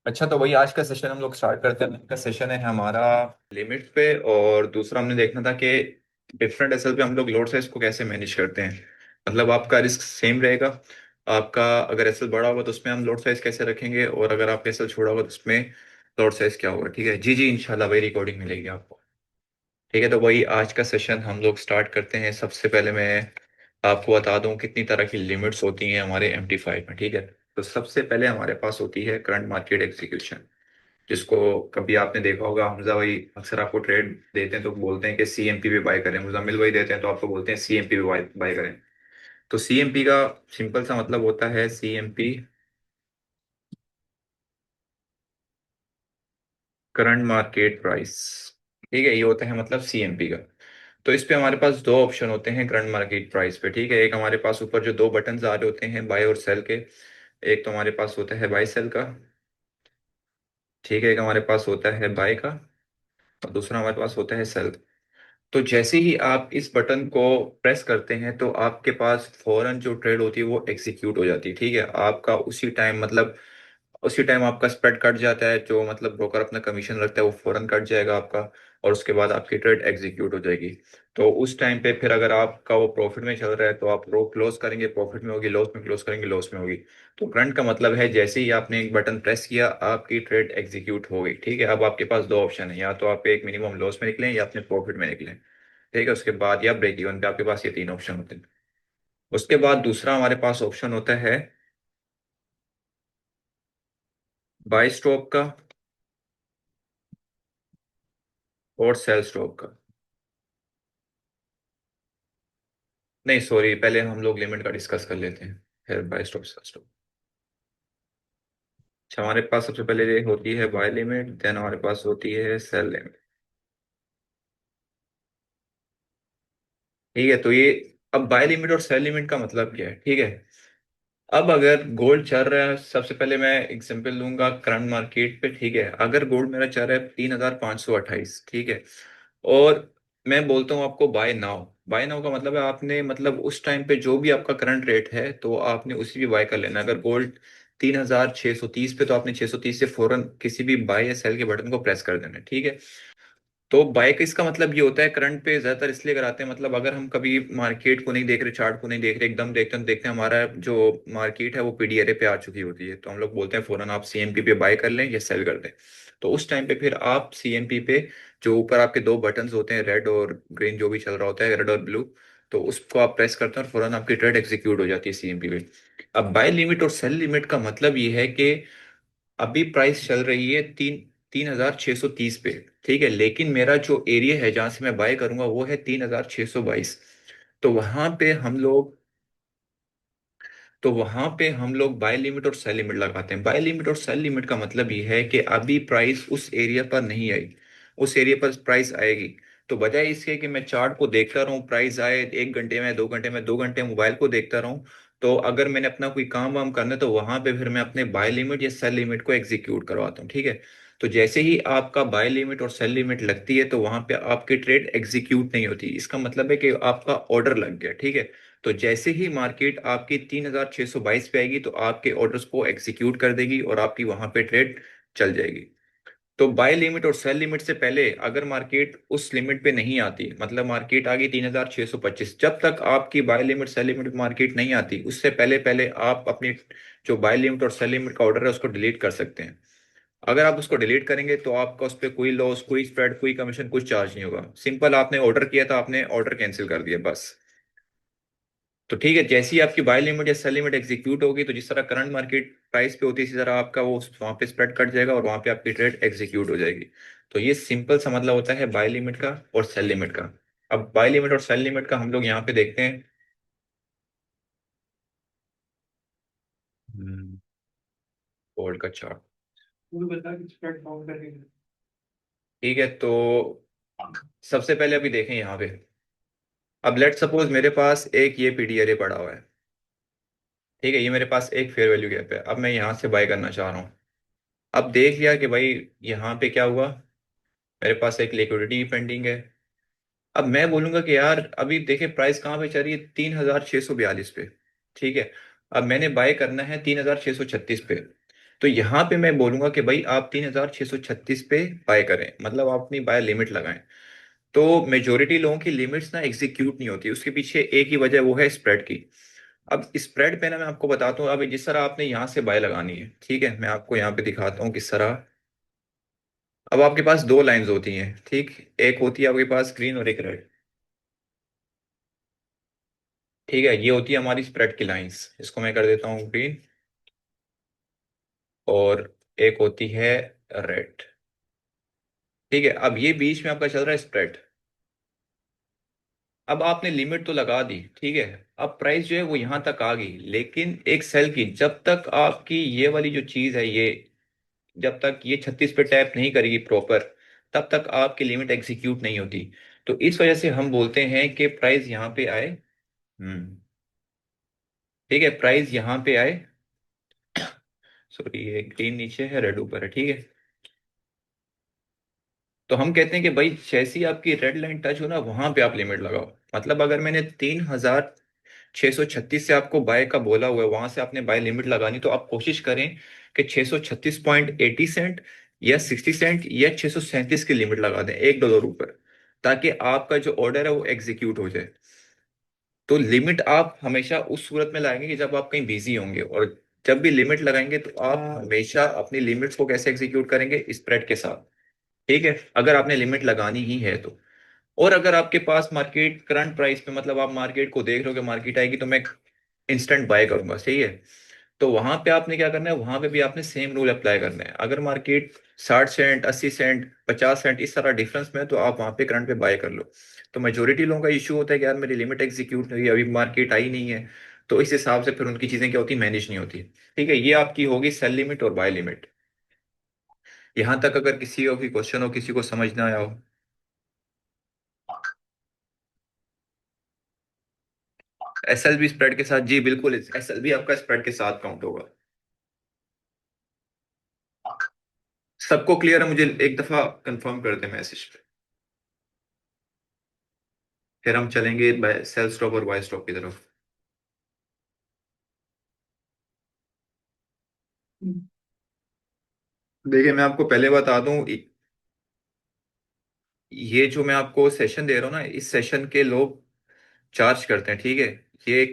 अच्छा, तो वही आज का सेशन हम लोग स्टार्ट करते हैं। आज का सेशन है हमारा लिमिट पे, और दूसरा हमने देखना था कि डिफरेंट एसएल पे हम लोग लोड साइज को कैसे मैनेज करते हैं। मतलब आपका रिस्क सेम रहेगा। आपका अगर एसएल बड़ा होगा तो उसमें हम लोड साइज कैसे रखेंगे, और अगर आपका एसएल छोटा होगा तो उसमें लोड साइज क्या होगा। ठीक है जी जी, इंशाल्लाह वही रिकॉर्डिंग मिलेगी आपको। ठीक है, तो वही आज का सेशन हम लोग स्टार्ट करते हैं। सबसे पहले मैं आपको बता दूं कितनी तरह की लिमिट्स होती हैं हमारे MT5 में। ठीक है, तो सबसे पहले हमारे पास होती है करंट मार्केट एग्जीक्यूशन, जिसको कभी आपने देखा होगा। हमजा भाई अक्सर आपको ट्रेड देते हैं तो बोलते हैं कि CMP पे बाय करें, मुजामिल भाई देते हैं तो आपको बोलते हैं CMP पे बाय बाय करें। तो CMP का सिंपल सा मतलब होता है CMP करंट मार्केट प्राइस। ठीक है, ये होता है मतलब CMP का। तो इस पे हमारे पास दो ऑप्शन होते हैं करंट मार्केट प्राइस पे। ठीक है, एक हमारे पास ऊपर जो दो बटन आ रहे होते हैं बाय और सेल के, एक तो हमारे पास होता है बाय सेल का। ठीक है, एक हमारे पास होता है बाय का, और दूसरा हमारे पास होता है सेल। तो जैसे ही आप इस बटन को प्रेस करते हैं तो आपके पास फौरन जो ट्रेड होती है वो एग्जीक्यूट हो जाती है। ठीक है, आपका उसी टाइम मतलब उसी टाइम आपका स्प्रेड कट जाता है। जो मतलब ब्रोकर अपना कमीशन रखता है वो फौरन कट जाएगा आपका, और उसके बाद आपकी ट्रेड एग्जीक्यूट हो जाएगी। तो उस टाइम पे फिर अगर आपका वो प्रॉफिट में चल रहा है तो आप रो क्लोज करेंगे, प्रॉफिट में होगी। लॉस में क्लोज करेंगे, लॉस में होगी। तो करंट का मतलब है जैसे ही आपने एक बटन प्रेस किया आपकी ट्रेड एग्जीक्यूट हो गई। ठीक है, अब आपके पास दो ऑप्शन है, या तो आप एक मिनिमम लॉस में निकलें या अपने प्रॉफिट में निकलें। ठीक है, उसके बाद या ब्रेक इवन पे आपके पास ये तीन ऑप्शन होते हैं। उसके बाद दूसरा हमारे पास ऑप्शन होता है बाय स्टॉप का और सेल स्टॉप का। नहीं सॉरी, पहले हम लोग लिमिट का डिस्कस कर लेते हैं, फिर बाय स्टॉप सेल स्टॉप। अच्छा, हमारे पास सबसे पहले ये होती है बाय लिमिट, देन हमारे पास होती है सेल लिमिट। ठीक है, तो ये अब बाय लिमिट और सेल लिमिट का मतलब क्या है। ठीक है, अब अगर गोल्ड चल रहा है, सबसे पहले मैं एग्जांपल दूंगा करंट मार्केट पे। ठीक है, अगर गोल्ड मेरा चल रहा है 3528। ठीक है, और मैं बोलता हूँ आपको बाय नाउ। बाय नाउ का मतलब है आपने मतलब उस टाइम पे जो भी आपका करंट रेट है तो आपने उसी भी बाय कर लेना। अगर गोल्ड 3630 पे तो आपने 630 से फौरन किसी भी बाय या सेल के बटन को प्रेस कर देना है। ठीक है, तो बाय का इसका मतलब ये होता है करंट पे ज्यादातर इसलिए कराते हैं, मतलब अगर हम कभी मार्केट को नहीं देख रहे, चार्ट को नहीं देख रहे, एकदम देखते हैं हमारा जो मार्केट है वो PDRA पे आ चुकी होती है, तो हम लोग बोलते हैं फौरन आप CMP पे बाय कर लें या सेल कर दें। तो उस टाइम पे फिर आप CMP पे जो ऊपर आपके दो बटन्स होते हैं, रेड और ग्रीन, जो भी चल रहा होता है, रेड और ब्लू, तो उसको आप प्रेस करते हैं और फौरन आपकी ट्रेड एग्जीक्यूट हो जाती है CMP पे। अब बाय लिमिट और सेल लिमिट का मतलब ये है कि अभी प्राइस चल रही है 3630 पे। ठीक है, लेकिन मेरा जो एरिया है जहां से मैं बाय करूंगा वो है 3622। तो वहां पे हम लोग तो वहां पे हम लोग बाय लिमिट और सेल लिमिट लगाते हैं। बाय लिमिट और सेल लिमिट का मतलब ये है कि अभी प्राइस उस एरिया पर नहीं आई, उस एरिया पर प्राइस आएगी। तो बजाय इसके कि मैं चार्ट को देखता रहूं, प्राइस आए 1 घंटे में, 2 घंटे में, 2 घंटे मोबाइल को देखता रहूं, तो अगर मैंने अपना कोई काम वाम करना है तो वहां पे फिर मैं अपने बाय लिमिट या सेल लिमिट को एग्जीक्यूट करवाता हूँ। ठीक है, तो जैसे ही आपका बाय लिमिट और सेल लिमिट लगती है तो वहां पे आपकी ट्रेड एग्जीक्यूट नहीं होती। इसका मतलब है कि आपका ऑर्डर लग गया। ठीक है, तो जैसे ही मार्केट आपकी 3622 पे आएगी तो आपके ऑर्डर्स को एग्जीक्यूट कर देगी और आपकी वहां पे ट्रेड चल जाएगी। तो बाय लिमिट और सेल लिमिट से पहले अगर मार्केट उस लिमिट पे नहीं आती, मतलब मार्केट आ गई 3625, जब तक आपकी buy limit sell limit market नहीं आती उससे पहले पहले आप अपनी जो बाय लिमिट और सेल लिमिट का ऑर्डर है उसको डिलीट कर सकते हैं। अगर आप उसको डिलीट करेंगे तो आपका उस पर कोई लॉस, कोई स्प्रेड, कोई कमीशन, कुछ चार्ज नहीं होगा। सिंपल, आपने ऑर्डर किया था, आपने ऑर्डर कैंसिल कर दिया बस। तो ठीक है, जैसे ही आपकी बाय लिमिट या सेल लिमिट एग्जीक्यूट होगी तो जिस तरह करंट मार्केट प्राइस पे होती है इसी तरह आपका वो वहां पे स्प्रेड कट जाएगा और वहां पे आपकी ट्रेड एग्जीक्यूट हो जाएगी। तो ये सिंपल सा मतलब होता है बाय लिमिट का और सेल लिमिट का। अब बाय लिमिट और सेल लिमिट का हम लोग यहाँ पे देखते हैं। गोल्ड का चार्ट। ठीक है, तो सबसे पहले अभी देखें यहाँ पे। अब लेट सपोज मेरे पास एक ये PDRA पड़ा हुआ है। ठीक है, ये मेरे पास एक फेयर वैल्यू गैप है। अब मैं यहाँ से बाय करना चाह रहा हूँ। अब देख लिया कि भाई यहाँ पे क्या हुआ, मेरे पास एक लिक्विडिटी पेंडिंग है। अब मैं बोलूंगा कि यार अभी देखे प्राइस कहाँ पे चल रही है, 3642 पे। ठीक है, अब मैंने बाय करना है 3636 पे। तो यहाँ पे मैं बोलूंगा कि भाई आप 3636 पे बाय करें, मतलब आप अपनी बाय लिमिट लगाएं। तो मेजोरिटी लोगों की लिमिट्स ना एग्जीक्यूट नहीं होती, उसके पीछे एक ही वजह, वो है स्प्रेड की। अब स्प्रेड पे ना मैं आपको बताता हूँ, अब जिस तरह आपने यहाँ से बाय लगानी है, ठीक है, मैं आपको यहाँ पे दिखाता हूँ किस तरह। अब आपके पास दो लाइंस होती हैं, ठीक, एक होती है आपके पास ग्रीन और एक रेड। ठीक है, ये होती है हमारी स्प्रेड की लाइंस, इसको मैं कर देता हूँ ग्रीन। और एक होती है रेड। ठीक है, अब ये बीच में आपका चल रहा है स्प्रेड। अब आपने लिमिट तो लगा दी, ठीक है, अब प्राइस जो है वो यहां तक आ गई, लेकिन एक सेल की जब तक आपकी ये वाली जो चीज है ये, जब तक ये 36 पे टैप नहीं करेगी प्रॉपर, तब तक आपकी लिमिट एग्जीक्यूट नहीं होती। तो इस वजह से हम बोलते हैं कि प्राइस यहाँ पे आए। हम्म। ठीक है, प्राइस यहाँ पे आए। सॉरी, ये ग्रीन नीचे है, रेड ऊपर है, ठीक है। तो हम कहते हैं कि भाई जैसी ही आपकी रेड लाइन टच हो ना, वहां पे आप लिमिट लगाओ। मतलब अगर मैंने 3636 से आपको बाय का बोला हुआ है, वहां से आपने बाय लिमिट लगानी, तो आप कोशिश करें कि 636.80 सेंट या 60 सेंट या 637 की लिमिट लगा दें, $1 ऊपर, ताकि आपका जो ऑर्डर है वो एग्जीक्यूट हो जाए। तो लिमिट आप हमेशा उस सूरत में लगाएंगे कि जब आप कहीं बिजी होंगे, और जब भी लिमिट लगाएंगे तो आप हमेशा अपनी लिमिट्स को कैसे एग्जीक्यूट करेंगे, स्प्रेड के साथ। ठीक है, अगर आपने लिमिट लगानी ही है तो। और अगर आपके पास मार्केट करंट प्राइस पे, मतलब आप मार्केट को देख रहे हो कि मार्केट आएगी तो मैं इंस्टेंट बाय करूंगा, सही है, तो वहां पे आपने क्या करना है, वहां पे भी आपने सेम रूल अप्लाई करना है। अगर मार्केट 60 सेंट, 80 सेंट, 50 सेंट इस तरह डिफरेंस में है, तो आप वहां पे करंट पे बाय कर लो। तो मेजोरिटी लोगों का इशू होता है कि यार मेरी लिमिट एग्जीक्यूट नहीं हुई, अभी मार्केट आई नहीं है। तो इस हिसाब से फिर उनकी चीजें क्या होती, मैनेज नहीं होती। ठीक है, ये आपकी होगी सेल लिमिट और बाय लिमिट। यहां तक अगर किसी को भी क्वेश्चन हो, किसी को समझ ना आया हो। एसएल भी स्प्रेड के साथ, जी बिल्कुल, एसएल भी आपका स्प्रेड के साथ काउंट होगा। सबको क्लियर है? मुझे एक दफा कंफर्म कर दे मैसेज पे, फिर हम चलेंगे सेल स्टॉप और बाय स्टॉप की तरफ। देखिए, मैं आपको पहले बता दूं, ये जो मैं आपको सेशन दे रहा हूँ ना, इस सेशन के लोग चार्ज करते हैं, ठीक है। ये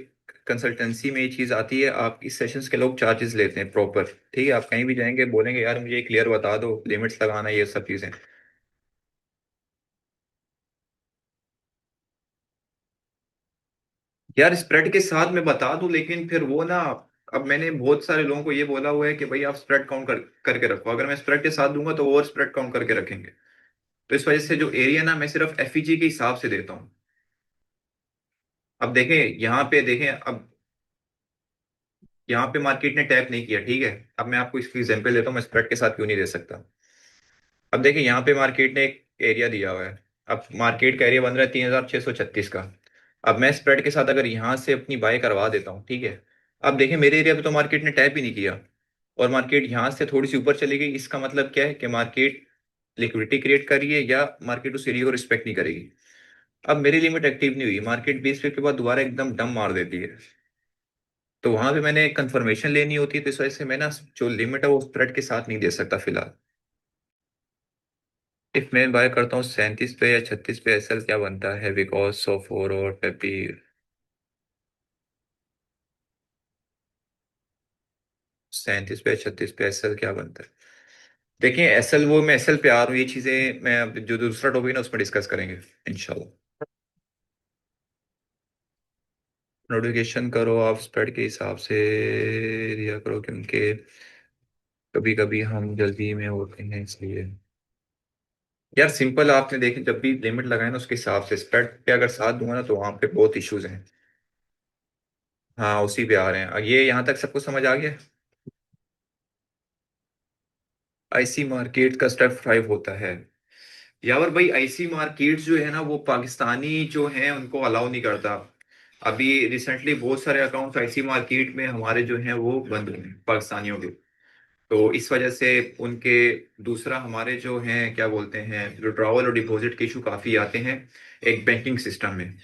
कंसल्टेंसी में ये चीज आती है, आप इस सेशंस के लोग चार्जेस लेते हैं प्रॉपर। ठीक है, आप कहीं भी जाएंगे बोलेंगे यार मुझे क्लियर बता दो, लिमिट्स लगाना, ये सब चीजें। यार स्प्रेड के साथ मैं बता दूं, लेकिन फिर वो ना, अब मैंने बहुत सारे लोगों को ये बोला हुआ है कि भाई आप स्प्रेड काउंट करके रखो। अगर मैं स्प्रेड के साथ दूंगा तो ओवर स्प्रेड काउंट करके रखेंगे। तो इस वजह से जो एरिया ना, मैं सिर्फ एफईजी के हिसाब से देता हूँ। अब देखें, यहाँ पे देखें, अब यहाँ पे मार्केट ने टैप नहीं किया, ठीक है। अब मैं आपको इसकी एग्जांपल देता हूँ, मैं स्प्रेड के साथ क्यों नहीं दे सकता। अब देखिए, यहाँ पे मार्केट ने एक एरिया दिया हुआ है। अब मार्केट का एरिया बन रहा है 3636 का। अब मैं स्प्रेड के साथ अगर यहाँ से अपनी बाय करवा देता हूँ, ठीक है। अब देखिए, मेरे एरिया पे तो मार्केट ने टैप ही नहीं किया, और मार्केट यहाँ से थोड़ी सी ऊपर चली गई। इसका मतलब क्या है कि मार्केट लिक्विडिटी क्रिएट कर रही है, या मार्केट उस एरिया को रिस्पेक्ट नहीं करेगी। अब मेरी लिमिट एक्टिव नहीं हुई, मार्केट 20 मिनट के बाद दोबारा एकदम डम मार देती है। तो वहां पे मैंने कंफर्मेशन लेनी होती है, तो इस वजह से मैं ना जो लिमिट है वो स्प्रेड के साथ नहीं दे सकता फिलहाल। इफ मैं बाय करता हूँ 37 पे या 36 पे, एसएल क्या बनता है, बिकॉज ऑफ फोर और पेपी। 37 पे या 36 पे एसएल क्या बनता है? देखिए एसएल, वो मैं एसएल पे आ रहा हूँ, ये चीजें मैं अब जो दूसरा टॉपिक है ना उसमें डिस्कस करेंगे इंशाल्लाह। नोटिफिकेशन करो आप स्प्रेड के हिसाब से दिया करो, क्योंकि कभी कभी हम जल्दी में होते हैं इसलिए। यार सिंपल, आपने देखे जब भी लिमिट लगाए ना, उसके हिसाब से स्प्रेड पे अगर साथ दूंगा ना, तो वहां पे बहुत इश्यूज हैं। हाँ, उसी पे आ रहे हैं। ये यहाँ तक सबको समझ आ गया। आईसी मार्केट का स्टेप 5 होता है। यावर भाई, आईसी मार्केट जो है ना, वो पाकिस्तानी जो है उनको अलाउ नहीं करता। अभी रिसेंटली बहुत सारे अकाउंट्स आईसी मार्केट में हमारे जो हैं वो बंद हुए हैं, पाकिस्तानियों के। तो इस वजह से उनके, दूसरा हमारे जो हैं क्या बोलते हैं, विड्रॉवल और डिपॉजिट के इशू काफी आते हैं एक बैंकिंग सिस्टम में।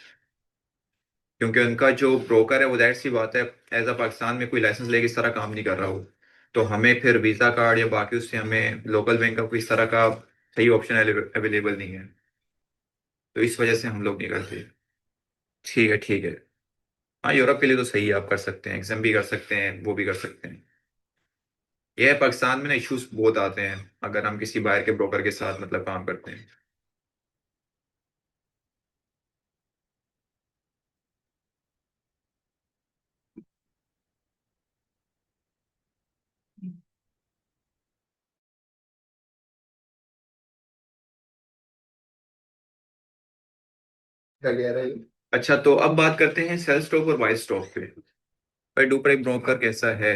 क्योंकि उनका जो ब्रोकर है वो, जाहिर सी बात है, एज अ पाकिस्तान में कोई लाइसेंस लेके इस तरह काम नहीं कर रहा हो। तो हमें फिर वीजा कार्ड या बाकी उससे हमें लोकल बैंक का कोई इस तरह का सही ऑप्शन अवेलेबल नहीं है। तो इस वजह से हम लोग नहीं करते। ठीक है, ठीक है। हाँ, यूरोप के लिए तो सही है, आप कर सकते हैं, एग्जाम भी कर सकते हैं, वो भी कर सकते हैं। ये है, पाकिस्तान में ना इश्यूज बहुत आते हैं अगर हम किसी बाहर के ब्रोकर के साथ मतलब काम करते हैं। क्या कह रहा है ये? अच्छा, तो अब बात करते हैं सेल स्टॉक और बाय स्टॉक पे। भाई डुपर एक ब्रोकर कैसा है?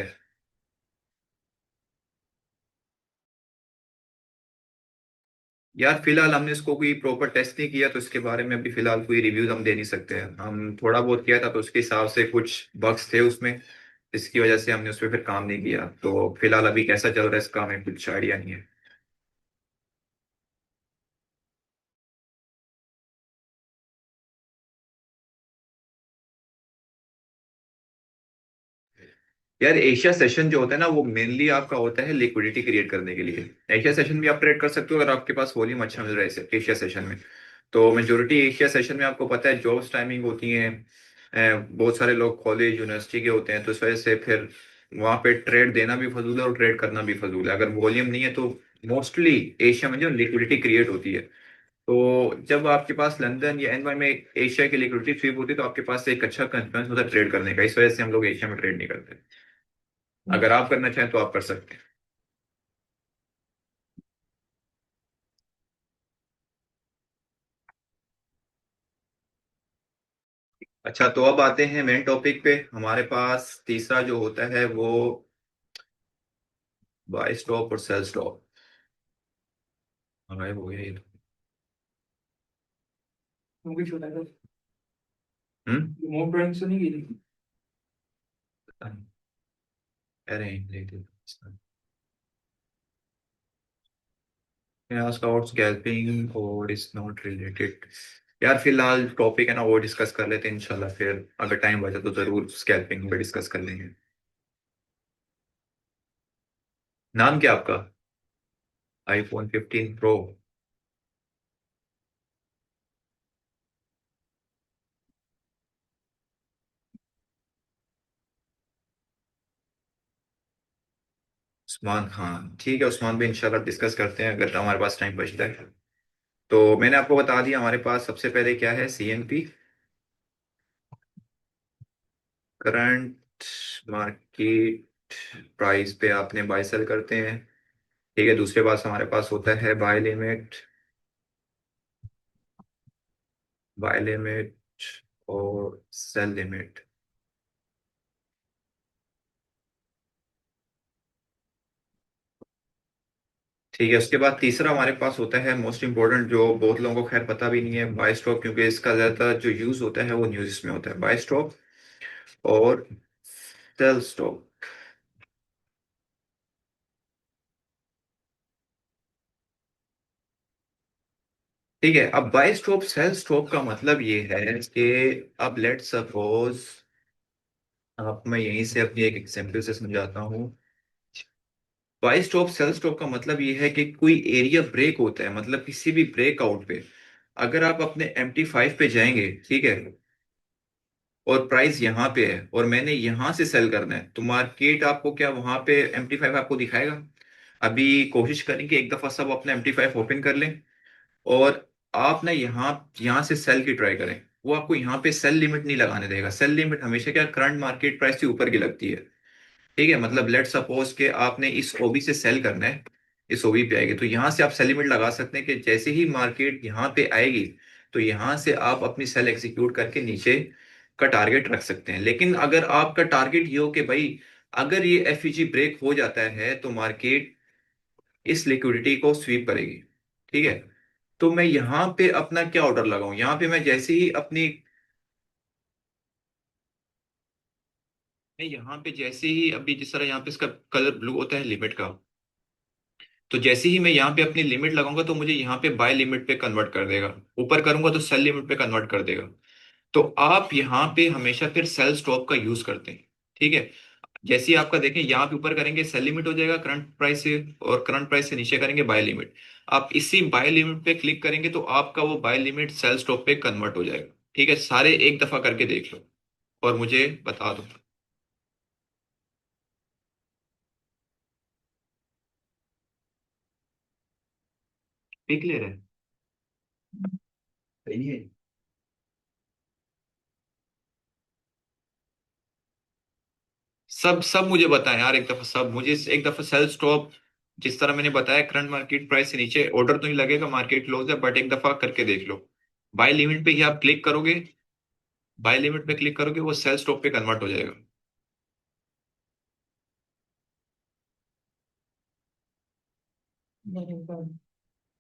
यार फिलहाल हमने इसको कोई प्रॉपर टेस्ट नहीं किया, तो इसके बारे में अभी फिलहाल कोई रिव्यूज हम दे नहीं सकते हैं। हम थोड़ा बहुत किया था तो उसके हिसाब से कुछ बग्स थे उसमें, इसकी वजह से हमने उस पर फिर काम नहीं किया। तो फिलहाल अभी कैसा चल रहा है इसका हमें कुछ आइडिया नहीं है। यार एशिया सेशन जो होता है ना, वो मेनली आपका होता है लिक्विडिटी क्रिएट करने के लिए। एशिया सेशन भी आप ट्रेड कर सकते हो अगर आपके पास वॉल्यूम अच्छा मिल रहा है एशिया सेशन में। तो मेजोरिटी एशिया सेशन में आपको पता है जॉब्स टाइमिंग होती हैं। बहुत सारे लोग कॉलेज यूनिवर्सिटी के होते हैं, तो इस वजह से फिर वहाँ पे ट्रेड देना भी फजूल है और ट्रेड करना भी फजूल है अगर वॉल्यूम नहीं है तो। मोस्टली एशिया में जो लिक्विडिटी क्रिएट होती है, तो जब आपके पास लंदन या एनवाई में एशिया की लिक्विडिटी स्वीप होती है तो आपके पास एक अच्छा कॉन्फिडेंस होता है ट्रेड करने का। इस वजह से हम लोग एशिया में ट्रेड नहीं करते। अगर आप करना चाहें तो आप कर सकते हैं। अच्छा, तो अब आते हैं मेन टॉपिक पे। हमारे पास तीसरा जो होता है वो बाय स्टॉप और सेल स्टॉप। हमारे हो गया ये। मूवी छोटा है। रिमोट ड्राइंग से नहीं की थी? अरे स्काउट स्कैल्पिंग और इज नॉट रिलेटेड। यार फिलहाल टॉपिक है ना वो डिस्कस कर लेते हैं इंशाल्लाह, फिर अगर टाइम बचा तो जरूर स्कैल्पिंग पे डिस्कस कर लेंगे। नाम क्या आपका? iPhone 15 Pro। उस्मान खान, ठीक है, उस्मान भी इंशाल्लाह डिस्कस करते हैं अगर हमारे पास टाइम बचता है। तो मैंने आपको बता दिया हमारे पास सबसे पहले क्या है, CNP, करंट मार्केट प्राइस पे आपने बाय सेल करते हैं। ठीक है, दूसरे पास हमारे पास होता है बाय लिमिट, बाय लिमिट और सेल लिमिट। ठीक है, उसके बाद तीसरा हमारे पास होता है मोस्ट इंपॉर्टेंट, जो बहुत लोगों को खैर पता भी नहीं है, बाय स्टॉप, क्योंकि इसका ज्यादातर जो यूज होता है वो न्यूज़ में होता है, बाय स्टॉप और सेल स्टॉप। ठीक है, अब बाय स्टॉप सेल स्टॉप का मतलब ये है कि अब लेट सपोज, अब मैं यहीं से अपनी एक एग्जांपल से समझाता हूँ। बाय स्टॉप सेल स्टॉप का मतलब ये है कि कोई एरिया ब्रेक होता है, मतलब किसी भी ब्रेकआउट पे अगर आप अपने MT5 पे जाएंगे, ठीक है, और प्राइस यहाँ पे है और मैंने यहाँ से सेल करना है, तो मार्केट आपको क्या वहां पे MT5 आपको दिखाएगा? अभी कोशिश करें कि एक दफा सब अपना MT5 ओपन कर लें और आप ना यहाँ यहाँ से सेल की ट्राई करें। वो आपको यहाँ पे सेल लिमिट नहीं लगाने देगा। सेल लिमिट हमेशा क्या करंट मार्केट प्राइस से ऊपर की लगती है। ठीक है, मतलब लेट सपोज के आपने इस ओबी से सेल करना है, इस ओबी पे आएगी, तो यहाँ से आप सेल लिमिट लगा सकते हैं कि जैसे ही मार्केट यहाँ पे आएगी तो यहाँ से आप अपनी सेल एग्जीक्यूट करके नीचे का टारगेट रख सकते हैं। लेकिन अगर आपका टारगेट ये हो कि भाई अगर ये एफईजी ब्रेक हो जाता है तो मार्केट इस लिक्विडिटी को स्वीप करेगी, ठीक है, तो मैं यहाँ पे अपना क्या ऑर्डर लगाऊं? यहाँ पे मैं जैसे ही अपनी, मैं यहाँ पे जैसे ही अभी जिस तरह यहाँ पे इसका कलर ब्लू होता है लिमिट का, तो जैसे ही मैं यहाँ पे अपनी लिमिट लगाऊंगा तो मुझे यहाँ पे बाय लिमिट पे कन्वर्ट कर देगा। ऊपर करूंगा तो सेल लिमिट पे कन्वर्ट कर देगा। तो आप यहाँ पे हमेशा फिर सेल स्टॉप का यूज करते हैं। ठीक है, जैसे ही आपका देखें यहाँ पे ऊपर करेंगे सेल लिमिट हो जाएगा करंट प्राइस से, और करंट प्राइस से नीचे करेंगे बाय लिमिट। आप इसी बाय लिमिट पे क्लिक करेंगे तो आपका वो बाय लिमिट सेल स्टॉप पे कन्वर्ट हो जाएगा। ठीक है, सारे एक दफा करके देख लो और मुझे बता दो। पिक ले रहे हैं। सही है। सब सब मुझे बताएं यार एक दफा, सब मुझे एक दफा सेल स्टॉप जिस तरह मैंने बताया करंट मार्केट प्राइस से नीचे ऑर्डर तो नहीं लगेगा, मार्केट क्लोज है, बट एक दफा करके देख लो। बाय लिमिट पे ही आप क्लिक करोगे, बाय लिमिट पे क्लिक करोगे वो सेल स्टॉप पे कन्वर्ट हो जाएगा।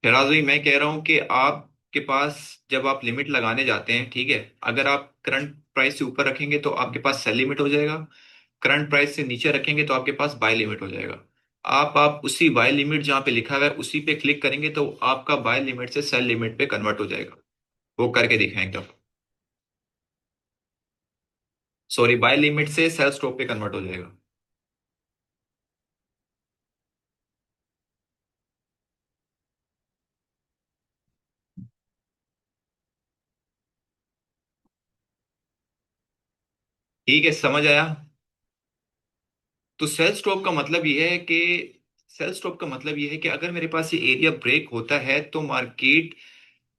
फिराज भाई मैं कह रहा हूँ कि आपके पास जब आप लिमिट लगाने जाते हैं, ठीक है, अगर आप करंट प्राइस से ऊपर रखेंगे तो आपके पास सेल लिमिट हो जाएगा, करंट प्राइस से नीचे रखेंगे तो आपके पास बाय लिमिट हो जाएगा। आप उसी बाय लिमिट जहाँ पे लिखा हुआ है उसी पे क्लिक करेंगे तो आपका बाय लिमिट से सेल लिमिट पे कन्वर्ट हो जाएगा। वो करके दिखाएं एकदम। सॉरी, बाय लिमिट से सेल स्टॉप पे कन्वर्ट हो जाएगा। ठीक है, समझ आया। तो सेल स्टॉप का मतलब ये है कि सेल स्टॉप का मतलब ये है कि अगर मेरे पास ये एरिया ब्रेक होता है तो मार्केट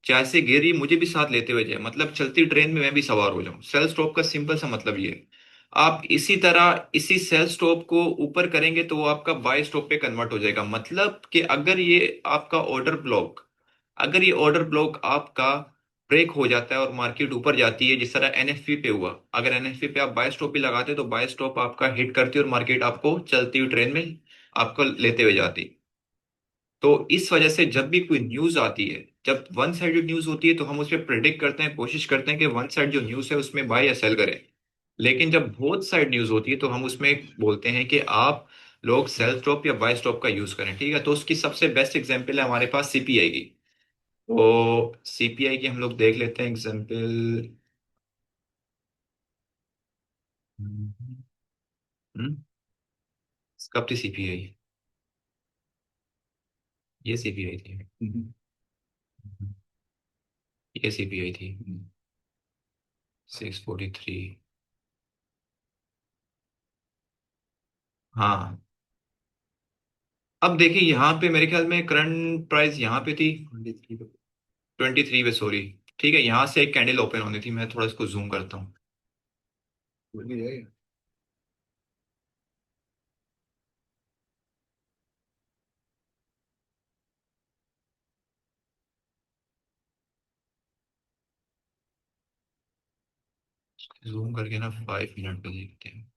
जैसे गिर रही मुझे भी साथ लेते हुए जाए, मतलब चलती ट्रेन में मैं भी सवार हो जाऊं। सेल स्टॉप का सिंपल सा मतलब ये है। आप इसी तरह इसी सेल स्टॉप को ऊपर करेंगे तो वो आपका बाय स्टॉप पे कन्वर्ट हो जाएगा। मतलब कि अगर ये आपका ऑर्डर ब्लॉक, अगर ये ऑर्डर ब्लॉक आपका ब्रेक हो जाता है और मार्केट ऊपर जाती है जिस तरह एनएफपी पे हुआ, अगर एनएफपी पे आप बाय स्टॉप भी लगाते तो बाय स्टॉप आपका हिट करती और मार्केट आपको चलती हुई ट्रेन में आपको लेते हुए जाती। तो इस वजह से जब भी कोई न्यूज आती है, जब वन साइडेड न्यूज होती है तो हम उस पर प्रिडिक्ट करते हैं, कोशिश करते हैं कि वन साइड जो न्यूज है उसमें बाय या सेल करें। लेकिन जब बोथ साइड न्यूज होती है तो हम उसमें बोलते हैं कि आप लोग सेल स्टॉप या बाय स्टॉप का यूज करें। ठीक है, तो उसकी सबसे बेस्ट एग्जांपल है हमारे पास सीपीआई की। तो सीपीआई की हम लोग देख लेते हैं एग्जांपल। कब थी सीपीआई? ये सीपीआई थी। ये सीपीआई थी। 643। हाँ। अब देखिए यहाँ पे मेरे ख्याल में करंट प्राइस यहाँ पे थी 23 पे, सॉरी। ठीक है, यहाँ से एक कैंडल ओपन होनी थी, मैं थोड़ा इसको जूम करता हूँ। जूम करके ना 5 मिनट पे देखते हैं।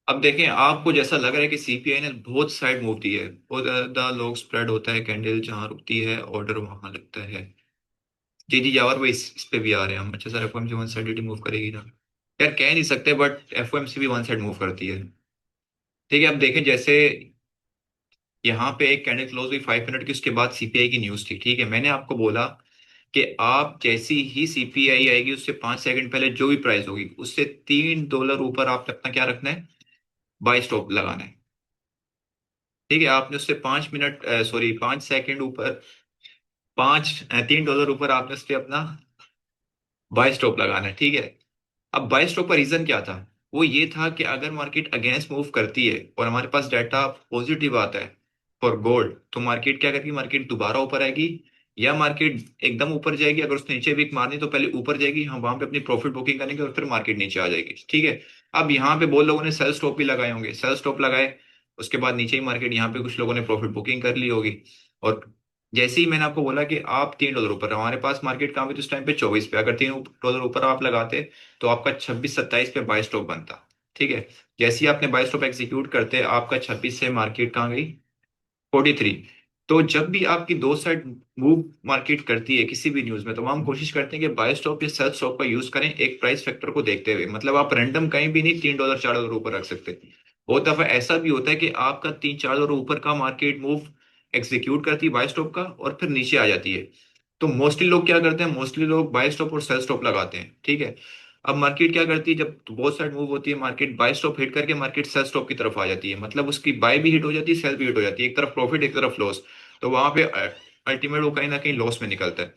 अब देखें, आपको जैसा लग रहा है कि सीपीआई ने बहुत साइड मूव दी है, बहुत ज्यादा लोग स्प्रेड होता है, कैंडल जहाँ रुकती है ऑर्डर वहां लगता है। जी जी यावर वो इस पे भी आ रहे हैं हम। अच्छा sir, FOMC one side move करेगी ना? यार कह नहीं सकते, बट एफओएमसी भी वन साइड मूव करती है। ठीक है, अब देखें जैसे यहाँ पे एक कैंडल क्लोज हुई 5 मिनट की, उसके बाद सीपीआई की न्यूज थी। ठीक है, मैंने आपको बोला कि आप जैसी ही सीपीआई आएगी उससे 5 सेकंड पहले जो भी प्राइस होगी उससे $3 ऊपर आपने अपना क्या रखना है, बाय स्टॉप लगाना है। ठीक है, आपने उससे 5 मिनट, सॉरी 5 सेकंड ऊपर, $3 ऊपर आपने उस पर अपना बाय स्टॉप लगाना है। ठीक है, अब बाय स्टॉप का रीजन क्या था? वो ये था कि अगर मार्केट अगेंस्ट मूव करती है और हमारे पास डाटा पॉजिटिव आता है फॉर गोल्ड, तो मार्केट क्या करेगी, मार्केट दोबारा ऊपर आएगी या मार्केट एकदम ऊपर जाएगी। अगर उसने नीचे वीक मारनी तो पहले ऊपर जाएगी, हम वहां पे अपनी प्रॉफिट बुकिंग करेंगे और फिर मार्केट नीचे आ जाएगी। ठीक है, अब यहाँ पे बहुत लोगों ने सेल स्टॉप भी लगाए होंगे, सेल स्टॉप लगाए, उसके बाद नीचे ही मार्केट, यहाँ पे कुछ लोगों ने प्रॉफिट बुकिंग कर ली होगी। और जैसे ही मैंने आपको बोला कि आप $3 ऊपर, हमारे पास मार्केट कहाँ पे थी उस टाइम पे 24 पे, अगर $3 ऊपर आप लगाते तो आपका 26-27 पे बाय स्टॉप बनता। ठीक है, जैसे ही आपने बाय स्टॉप एग्जीक्यूट करते आपका 26 से मार्केट कहाँ गई, 43। तो जब भी आपकी दो साइड मूव मार्केट करती है किसी भी न्यूज में, तो हम कोशिश करते हैं कि बाय स्टॉप या सेल स्टॉप का यूज करें एक प्राइस फैक्टर को देखते हुए। मतलब आप रैंडम कहीं भी नहीं $3 $4 ऊपर रख सकते। बहुत दफा ऐसा भी होता है कि आपका $3 4 ऊपर का मार्केट मूव एग्जीक्यूट करती है बाय स्टॉप का और फिर नीचे आ जाती है। तो मोस्टली लोग क्या करते हैं, मोस्टली लोग बाय स्टॉप और सेल स्टॉप लगाते हैं, ठीक है। अब मार्केट क्या करती है, जब बहुत साइड मूव होती है मार्केट बाय स्टॉप हिट करके मार्केट सेल स्टॉप की तरफ आ जाती है, मतलब उसकी बाय भी हिट हो जाती है, सेल भी हिट हो जाती है, एक तरफ प्रॉफिट एक तरफ लॉस। तो वहां पे अल्टीमेट वो कहीं ना कहीं लॉस में निकलता है।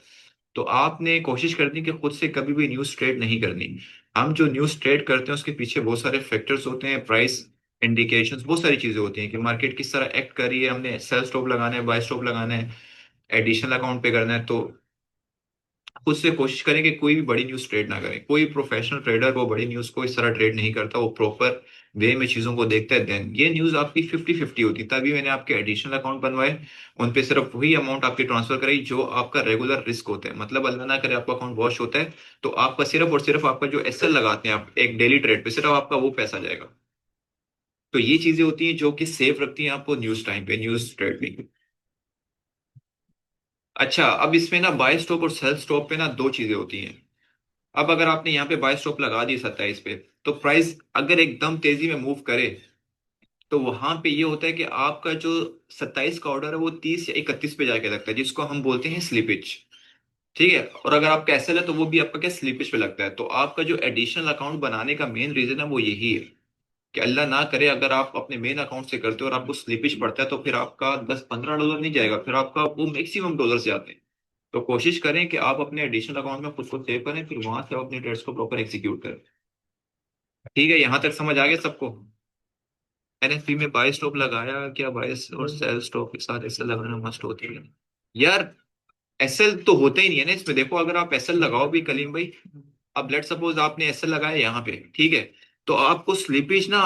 तो आपने कोशिश करनी कि खुद से कभी भी न्यूज ट्रेड नहीं करनी। हम जो न्यूज ट्रेड करते हैं उसके पीछे बहुत सारे फैक्टर्स होते हैं, प्राइस इंडिकेशंस, बहुत सारी चीजें होती हैं कि मार्केट किस तरह एक्ट कर रही है, हमने सेल स्टॉप लगाना है, बाय स्टॉप लगाना है, एडिशनल अकाउंट पे करना है। तो खुद से कोशिश करें कि कोई भी बड़ी न्यूज ट्रेड ना करें। कोई प्रोफेशनल ट्रेडर वो बड़ी न्यूज को इस तरह ट्रेड नहीं करता, वो प्रॉपर वे में चीजों को देखता है। देन ये न्यूज आपकी 50-50 होती, तभी मैंने आपके एडिशनल अकाउंट बनवाए। उन पे सिर्फ वही अमाउंट आपकी ट्रांसफर कराई जो आपका रेगुलर रिस्क होता है, मतलब अल्लाह ना करे आपका अकाउंट वॉश होता है, तो आपका सिर्फ और सिर्फ आपका जो एसएल लगाते हैं आप एक डेली ट्रेड पे, सिर्फ आपका वो पैसा जाएगा। तो ये चीजें होती हैं जो कि सेफ रखती हैं आपको न्यूज टाइम पे, न्यूज ट्रेड में। अच्छा, अब इसमें ना बाय स्टॉप और सेल स्टॉप पे ना दो चीजें होती हैं। अब अगर आपने यहाँ पे बाय स्टॉप लगा दी 27 पे, तो प्राइस अगर एकदम तेजी में मूव करे, तो वहां पे ये होता है कि आपका जो 27 का ऑर्डर है वो 30 या 31 पे जाके लगता है, जिसको हम बोलते हैं स्लिपेज। ठीक है, और अगर आप कैंसिल है तो वो भी आपका क्या स्लिपेज पे लगता है। तो आपका जो एडिशनल अकाउंट बनाने का मेन रीजन है वो यही है कि अल्लाह ना करे अगर आप अपने मेन अकाउंट से करते हो और आपको स्लिपेज पड़ता है, तो फिर आपका 10-15 डॉलर नहीं जाएगा, फिर आपका वो मैक्सिमम डॉलर जाते हैं। तो कोशिश करें कि आप अपने एडिशनल अकाउंट में खुद को सेव करें, फिर वहां से आप अपने ट्रेड्स को प्रॉपर एग्जीक्यूट करें। ठीक है, यहां तक समझ आ गया सबको? एनएफपी में बाय स्टॉप लगाया क्या, बाय और सेल स्टॉप के साथ ऐसे लगाना मस्ट होती है यार। एसएल तो होता ही नहीं है ना इसमें। देखो अगर आप एसएल लगाओ भी कलीम भाई, अब लेट सपोज आपने एसएल लगाया यहाँ पे, ठीक है, तो आपको स्लिपेज ना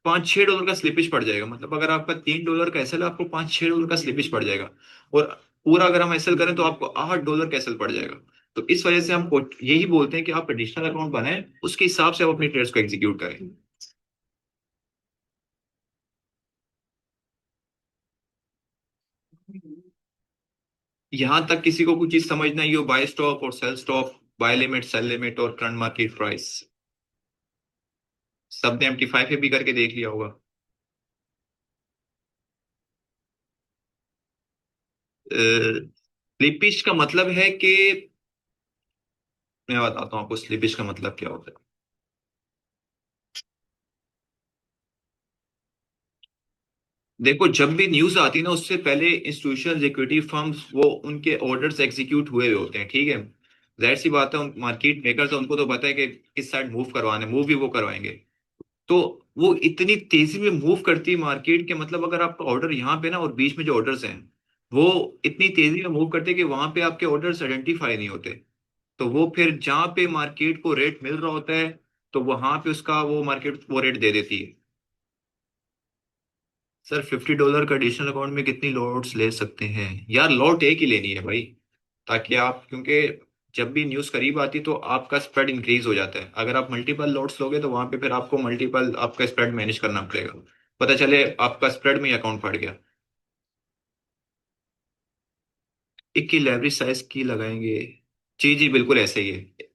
5-6 डॉलर का स्लिपेज पड़ जाएगा। मतलब अगर आपका 3 डॉलर का एसएल है, आपको 5-6 डॉलर का स्लिपेज पड़ जाएगा। और पूरा अगर हम एसएल करें तो आपको 8 डॉलर का एसएल पड़ जाएगा। तो इस वजह से हम यही बोलते हैं कि आप एडिशनल अकाउंट बनाएं, उसके हिसाब से आप अपनी ट्रेड्स को एग्जीक्यूट करें। यहां तक किसी को कुछ चीज समझ नहीं हो, बाय स्टॉप और sell stop, buy limit sell limit और करंट मार्केट प्राइस, सबने MT5 पे भी करके देख लिया होगा। स्लीपिश का मतलब है कि, मैं बताता हूँ आपको स्लीपिश का मतलब क्या होता है। देखो जब भी न्यूज आती है ना, उससे पहले इंस्टीट्यूशनल इक्विटी फर्म्स वो उनके ऑर्डर्स एग्जीक्यूट हुए हुए होते हैं, ठीक है। जाहिर सी बात है, मार्केट मेकर्स उनको तो पता है कि किस साइड मूव करवाना है, मूव भी वो करवाएंगे। तो वो इतनी तेजी में मूव करती है मार्केट के, मतलब अगर आपका ऑर्डर यहाँ पे ना और बीच में जो ऑर्डर्स हैं वो इतनी तेजी में मूव करते हैं कि वहां पे आपके ऑर्डर्स आइडेंटिफाई नहीं होते। तो वो फिर जहां पे मार्केट को रेट मिल रहा होता है, तो वहां पे उसका वो मार्केट वो रेट दे देती है। सर 50 डॉलर का एडिशनल अकाउंट में कितनी लॉट्स ले सकते हैं यार? लॉट एक ही लेनी है भाई, ताकि आप, क्योंकि जब भी न्यूज करीब आती तो आपका स्प्रेड इंक्रीज हो जाता है। अगर आप मल्टीपल लॉट्स लोगे तो वहां पे फिर आपको मल्टीपल आपका स्प्रेड मैनेज करना पड़ेगा, पता चले आपका स्प्रेड में ही अकाउंट फट गया। एक की लेवरेज साइज की लगाएंगे? जी जी बिल्कुल ऐसे ही है।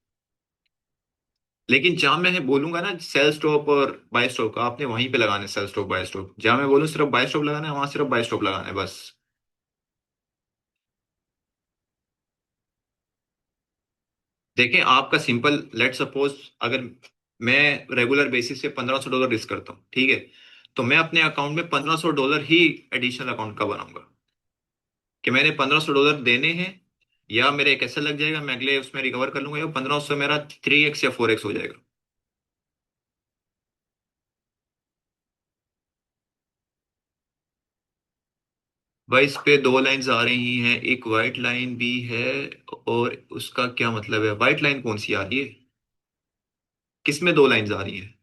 लेकिन जहां मैं बोलूंगा ना सेल स्टॉप और बाय स्टॉप का, आपने वहीं पे लगाना है सेल स्टॉप बाय स्टॉप। जहां मैं बोलूँ सिर्फ बाय स्टॉप लगाना है, वहां सिर्फ बाय स्टॉप लगाना है बस। देखें आपका सिंपल, लेट सपोज अगर मैं रेगुलर बेसिस पे 1500 डॉलर रिस्क करता हूँ, ठीक है, तो मैं अपने अकाउंट में 1500 डॉलर ही एडिशनल अकाउंट का बनाऊंगा कि मैंने 1500 डॉलर देने हैं, या मेरे एक ऐसा लग जाएगा मैं अगले उसमें रिकवर कर लूंगा, या 1500 मेरा 3x या 4x हो जाएगा। भाई इस पे दो लाइंस आ रही हैं, एक वाइट लाइन भी है, और उसका क्या मतलब है? वाइट लाइन कौन सी आ रही है? किसमें दो लाइंस आ रही हैं?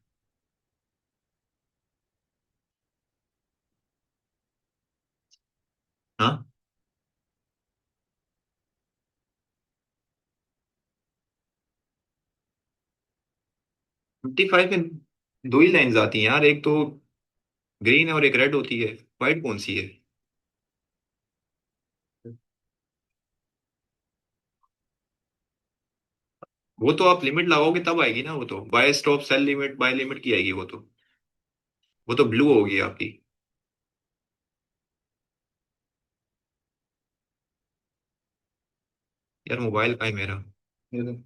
हाँ, 55 में दो ही लाइंस आती हैं यार, एक तो ग्रीन है और एक रेड होती है। वाइट कौन सी है? वो तो आप लिमिट लगाओगे तब आएगी ना, वो तो buy stop sell limit buy limit की आएगी वो तो ब्लू होगी आपकी। यार मोबाइल का है मेरा। ये तो-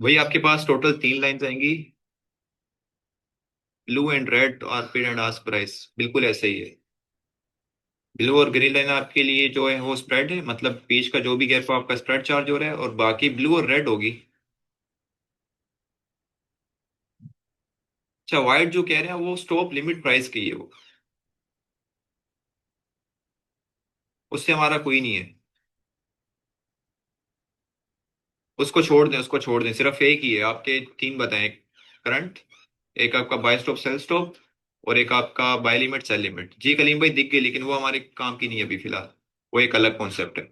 वही आपके पास टोटल 3 लाइंस आएंगी। ब्लू एंड रेड और पिन एंड आस्क प्राइस, बिल्कुल ऐसे ही है। ब्लू और ग्रीन लाइन आपके लिए जो है वो स्प्रेड है, मतलब पेज का जो भी गैप हो आपका स्प्रेड चार्ज हो रहा है, और बाकी ब्लू और रेड होगी। अच्छा, व्हाइट जो कह रहे हैं वो स्टॉप लिमिट प्राइस की है वो, उससे हमारा कोई नहीं है। उसको छोड़ दें, उसको छोड़ दें, सिर्फ एक ही है आपके। तीन बताएं। करंट, एक आपका बाय स्टॉप सेल स्टॉप, और एक आपका बाय लिमिट सेल लिमिट। जी कलीम भाई दिख गई, लेकिन वो हमारे काम की नहीं है अभी फिलहाल। वो एक अलग कॉन्सेप्ट है,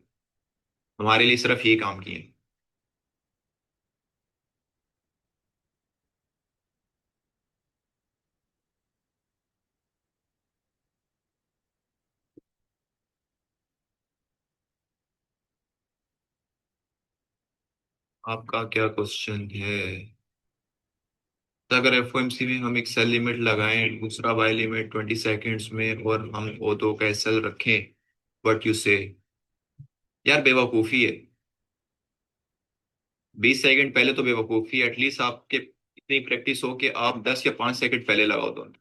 हमारे लिए सिर्फ ये काम की है। आपका क्या क्वेश्चन है? तो अगर एफओएमसी में हम एक सेल लिमिट लगाएं, दूसरा बाय लिमिट 20 सेकेंड्स में, और हम वो दो का सेल रखें, व्हाट यू से? यार बेवकूफ़ी है। 20 सेकंड पहले तो बेवकूफ़ी है, एटलीस्ट आपके इतनी प्रैक्टिस हो कि आप 10 या 5 सेकंड पहले लगाओ दोनों।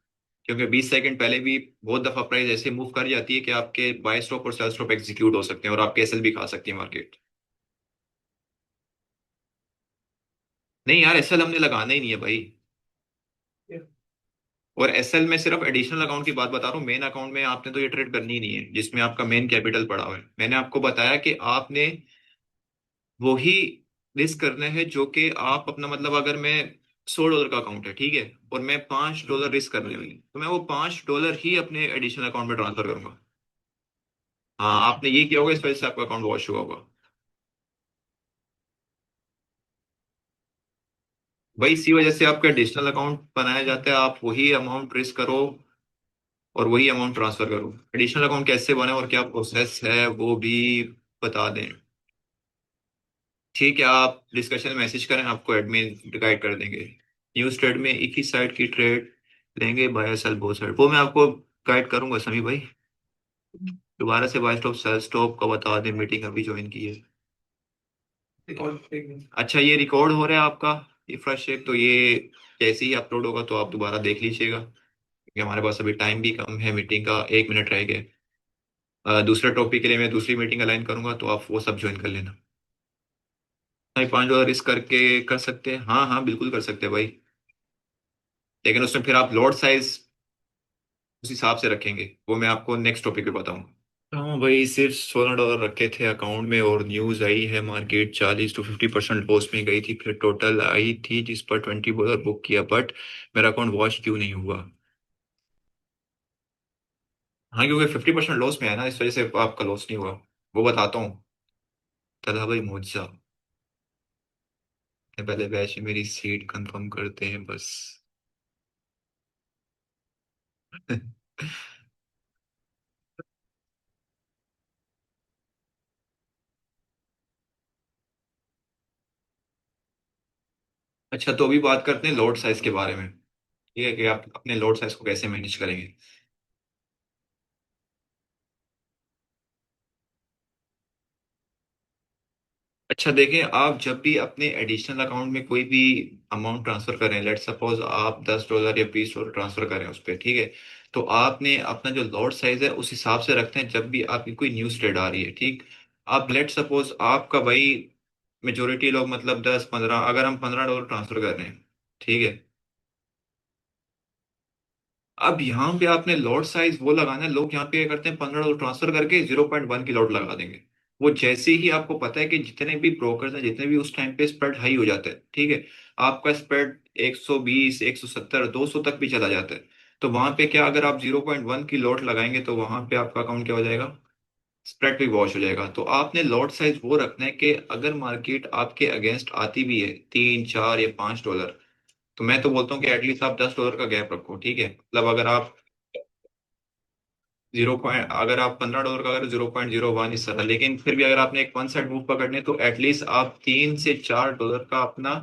क्योंकि 20 सेकंड पहले भी बहुत दफा प्राइस ऐसे मूव कर जाती है कि आपके बाय स्टॉप और सेल स्टॉप एग्जीक्यूट हो सकते हैं, और आपके एसएल भी खा सकती है मार्केट। नहीं यार, एसएल हमने लगाना ही नहीं है भाई। और एसएल में सिर्फ एडिशनल अकाउंट की बात बता रहा हूँ, मेन अकाउंट में आपने तो ये ट्रेड करनी ही नहीं है जिसमें आपका मेन कैपिटल पड़ा हुआ है। मैंने आपको बताया कि आपने वही रिस्क करना है जो कि आप अपना, मतलब अगर मैं $100 का अकाउंट है, ठीक है, और मैं $5 रिस्क करने वाली, तो मैं वो $5 ही अपने एडिशनल अकाउंट में ट्रांसफर करूंगा। हाँ, आपने ये किया होगा, इस वजह से आपका अकाउंट वॉश हुआ होगा। भाई इसी वजह से आपका एडिशनल अकाउंट बनाया जाता है, आप वही अमाउंट रिस्क करो और वही अमाउंट ट्रांसफर करो। एडिशनल अकाउंट कैसे बने और क्या प्रोसेस है वो भी बता दें। ठीक है, आप डिस्कशन में मैसेज करें, आपको एडमिन गाइड कर देंगे। न्यूज ट्रेड में एक ही साइड की ट्रेड लेंगे, बाय सेल बहुत साइड, वो मैं आपको गाइड करूंगा समी भाई। दोबारा से बाय स्टॉप सेल स्टॉप का बता दें, मीटिंग अभी ज्वाइन की है। अच्छा, ये रिकॉर्ड हो रहा है आपका, ये फ्रेश है, तो ये जैसे ही अपलोड होगा तो आप दोबारा देख लीजिएगा, क्योंकि हमारे पास अभी टाइम भी कम है, मीटिंग का 1 मिनट रह गया। दूसरे टॉपिक के लिए मैं दूसरी मीटिंग अलाइन करूंगा, तो आप वो सब ज्वाइन कर लेना। नहीं, $5 रिस्क करके कर सकते हैं, हाँ हाँ बिल्कुल कर सकते हैं भाई। लेकिन उसमें फिर आप लॉट साइज उस हिसाब से रखेंगे, वो मैं आपको नेक्स्ट टॉपिक पे बताऊंगा। हाँ भाई, सिर्फ $16 रखे थे अकाउंट में, और न्यूज आई है मार्केट 40 to 50% लॉस में गई थी, फिर टोटल आई थी जिस पर $20 बुक किया, बट मेरा अकाउंट वॉश क्यों नहीं हुआ? हाँ, क्योंकि 50% लॉस में है ना, इस वजह से आपका लॉस नहीं हुआ। वो बताता हूँ। चला भाई मुआवजा, पहले बैच में मेरी सीट कंफर्म करते हैं बस। अच्छा, तो अभी बात करते हैं लोड साइज के बारे में। ठीक है, कि आप अपने लोड साइज को कैसे मैनेज करेंगे। अच्छा देखें, आप जब भी अपने एडिशनल अकाउंट में कोई भी अमाउंट ट्रांसफर करें, लेट सपोज आप $10 या $20 ट्रांसफर करें उस पर, ठीक है, तो आपने अपना जो लॉट साइज है उस हिसाब से रखते हैं जब भी आपकी कोई न्यूज ट्रेड आ रही है, ठीक। आप लेट सपोज आपका भाई, मेजोरिटी लोग मतलब 10 15, अगर हम $15 ट्रांसफर कर रहे हैं, ठीक है। अब यहाँ पे आपने लॉट साइज वो लगाना है, लोग यहाँ पे क्या करते हैं, $15 ट्रांसफर करके 0.1 की लॉट लगा देंगे। वो जैसे ही आपको पता है कि जितने भी ब्रोकर्स हैं, जितने भी उस टाइम पे स्प्रेड हाई हो जाता है, ठीक है, आपका स्प्रेड 120 170 200 तक भी चला जाता है, तो वहां पे क्या, अगर आप 0.1 की लॉट लगाएंगे तो वहां पे आपका अकाउंट क्या हो जाएगा, स्प्रेड भी वॉश हो जाएगा। तो आपने लॉट साइज वो रखना है कि अगर मार्केट आपके अगेंस्ट आती भी है 3 4 या $5, तो मैं तो बोलता हूँ कि एटलीस्ट आप $10 का गैप रखो, ठीक है। मतलब अगर आप 15 डॉलर का अगर 0.01 इस तरह, लेकिन फिर भी अगर आपने एक वन साइड मूव पकड़ने, तो एटलीस्ट आप $3 से $4 का अपना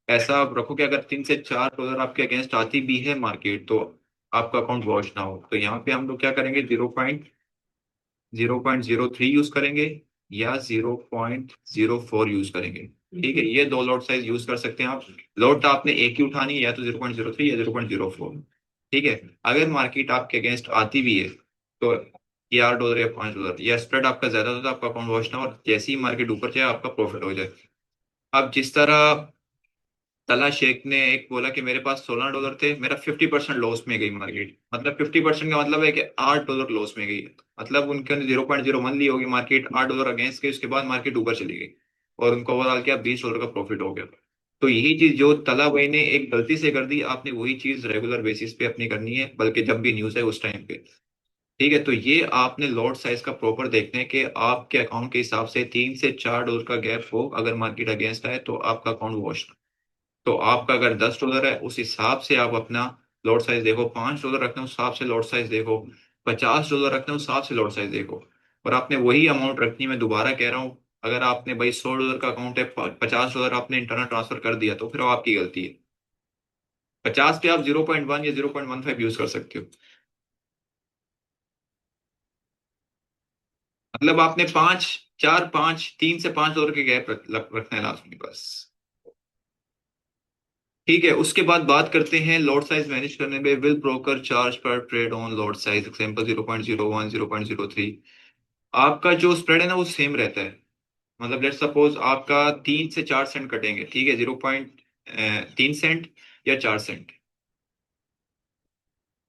ऐसा आप रखो कि अगर $3 से $4 आपके अगेंस्ट आती भी है मार्केट, तो आपका अकाउंट वॉश ना हो। तो यहाँ पे हम लोग क्या करेंगे, 0.03 यूज करेंगे या 0.04 यूज करेंगे। ठीक है, ये दो लॉट साइज यूज कर सकते हैं आप। लॉट आपने एक ही उठानी है, या तो 0.03 या 0.04। ठीक है। अगर मार्केट आपके अगेंस्ट आती भी है, तो ये $8 या $5 या स्प्रेड आपका ज्यादा था, तो आपका अकाउंट वॉश ना हो, और जैसे ही मार्केट ऊपर जाए आपका प्रॉफिट हो जाए। अब जिस तरह तला शेख ने एक बोला कि मेरे पास $16 थे, मेरा 50% लॉस में गई मार्केट, मतलब 50% का मतलब है कि $8 लॉस में गई। मतलब उनके 0.01 ली होगी मार्केट, $8 अगेंस्ट गई, उसके बाद मार्केट ऊपर चली गई और उनको ओवरऑल क्या $20 का प्रॉफिट हो गया। तो यही चीज जो तला भाई ने एक गलती से कर दी, आपने वही चीज रेगुलर बेसिस पे अपनी करनी है, बल्कि जब भी न्यूज है उस टाइम पे। ठीक है, तो ये आपने लॉट साइज का प्रॉपर देखना है कि आपके अकाउंट के हिसाब से $3 से $4 का गैप हो, अगर मार्केट अगेंस्ट है तो आपका अकाउंट वॉश। तो आपका अगर $10 है, उस हिसाब से आप अपना लॉट साइज देखो। $5 रखना है, उस हिसाब से लॉट साइज देखो। $50 रखना है, उस हिसाब से लॉट साइज देखो। और आपने वही अमाउंट रखनी है, मैं दोबारा कह रहा हूँ। अगर आपने भाई $100 का अकाउंट है, $50 आपने इंटरनल ट्रांसफर कर दिया, तो फिर वो आपकी गलती है। 50 पे आप 0.1 या 0.15 यूज कर सकते हो। मतलब आपने पांच, चार पांच, $3 से $5 के गैप रखना है लास्ट में, बस। ठीक है, उसके बाद बात करते हैं लॉट साइज मैनेज करने में। विल ब्रोकर चार्ज पर trade on lot size, example 0.01, 0.03। आपका जो स्प्रेड है ना, वो सेम रहता है। मतलब लेट सपोज आपका 3 से 4 सेंट कटेंगे, ठीक है, 0.3 सेंट या 4 सेंट।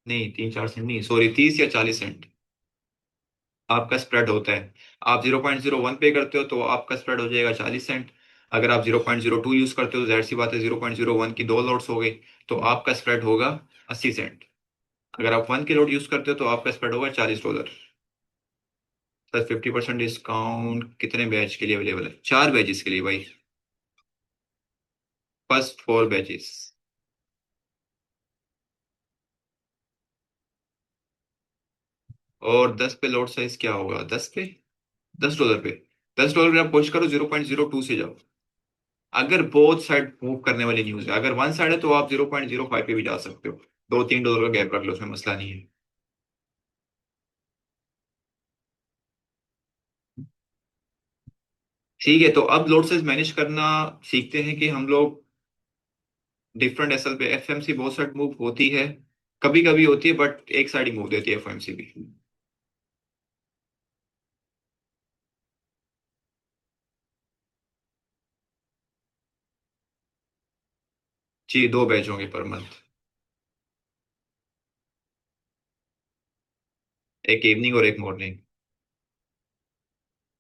नहीं, 3-4 सेंट नहीं, सॉरी, 30 या 40 सेंट आपका स्प्रेड होता है। आप 0.01 पे करते हो तो आपका स्प्रेड हो जाएगा 40 सेंट। अगर आप 0.02 यूज करते हो तो जाहिर सी बात है, 0.01 की दो लॉट्स हो गई, तो आपका स्प्रेड होगा 80 सेंट। अगर आप 1 की लोड यूज करते हो तो आपका स्प्रेड होगा $40। सर 50% डिस्काउंट कितने बैच के लिए अवेलेबल है? 4 बैचेस के लिए भाई। First 4 batches. और 10 पे लोड साइज क्या होगा? 10 पे, $10 पे आप कोशिश करो 0.02 से जाओ। अगर बोथ साइड मूव करने वाली न्यूज है, अगर वन साइड है तो आप 0.05 पे भी जा सकते हो। $2-3 का गैप रख लो, उसमें मसला नहीं है। ठीक है, तो अब लोड साइज मैनेज करना सीखते हैं कि हम लोग डिफरेंट एसएल पे। एफएमसी बहुत साइड मूव होती है, कभी कभी होती है, बट एक साइड ही मूव देती है एफएमसी भी। जी, 2 बैच होंगे पर मंथ। एक इवनिंग और एक मॉर्निंग।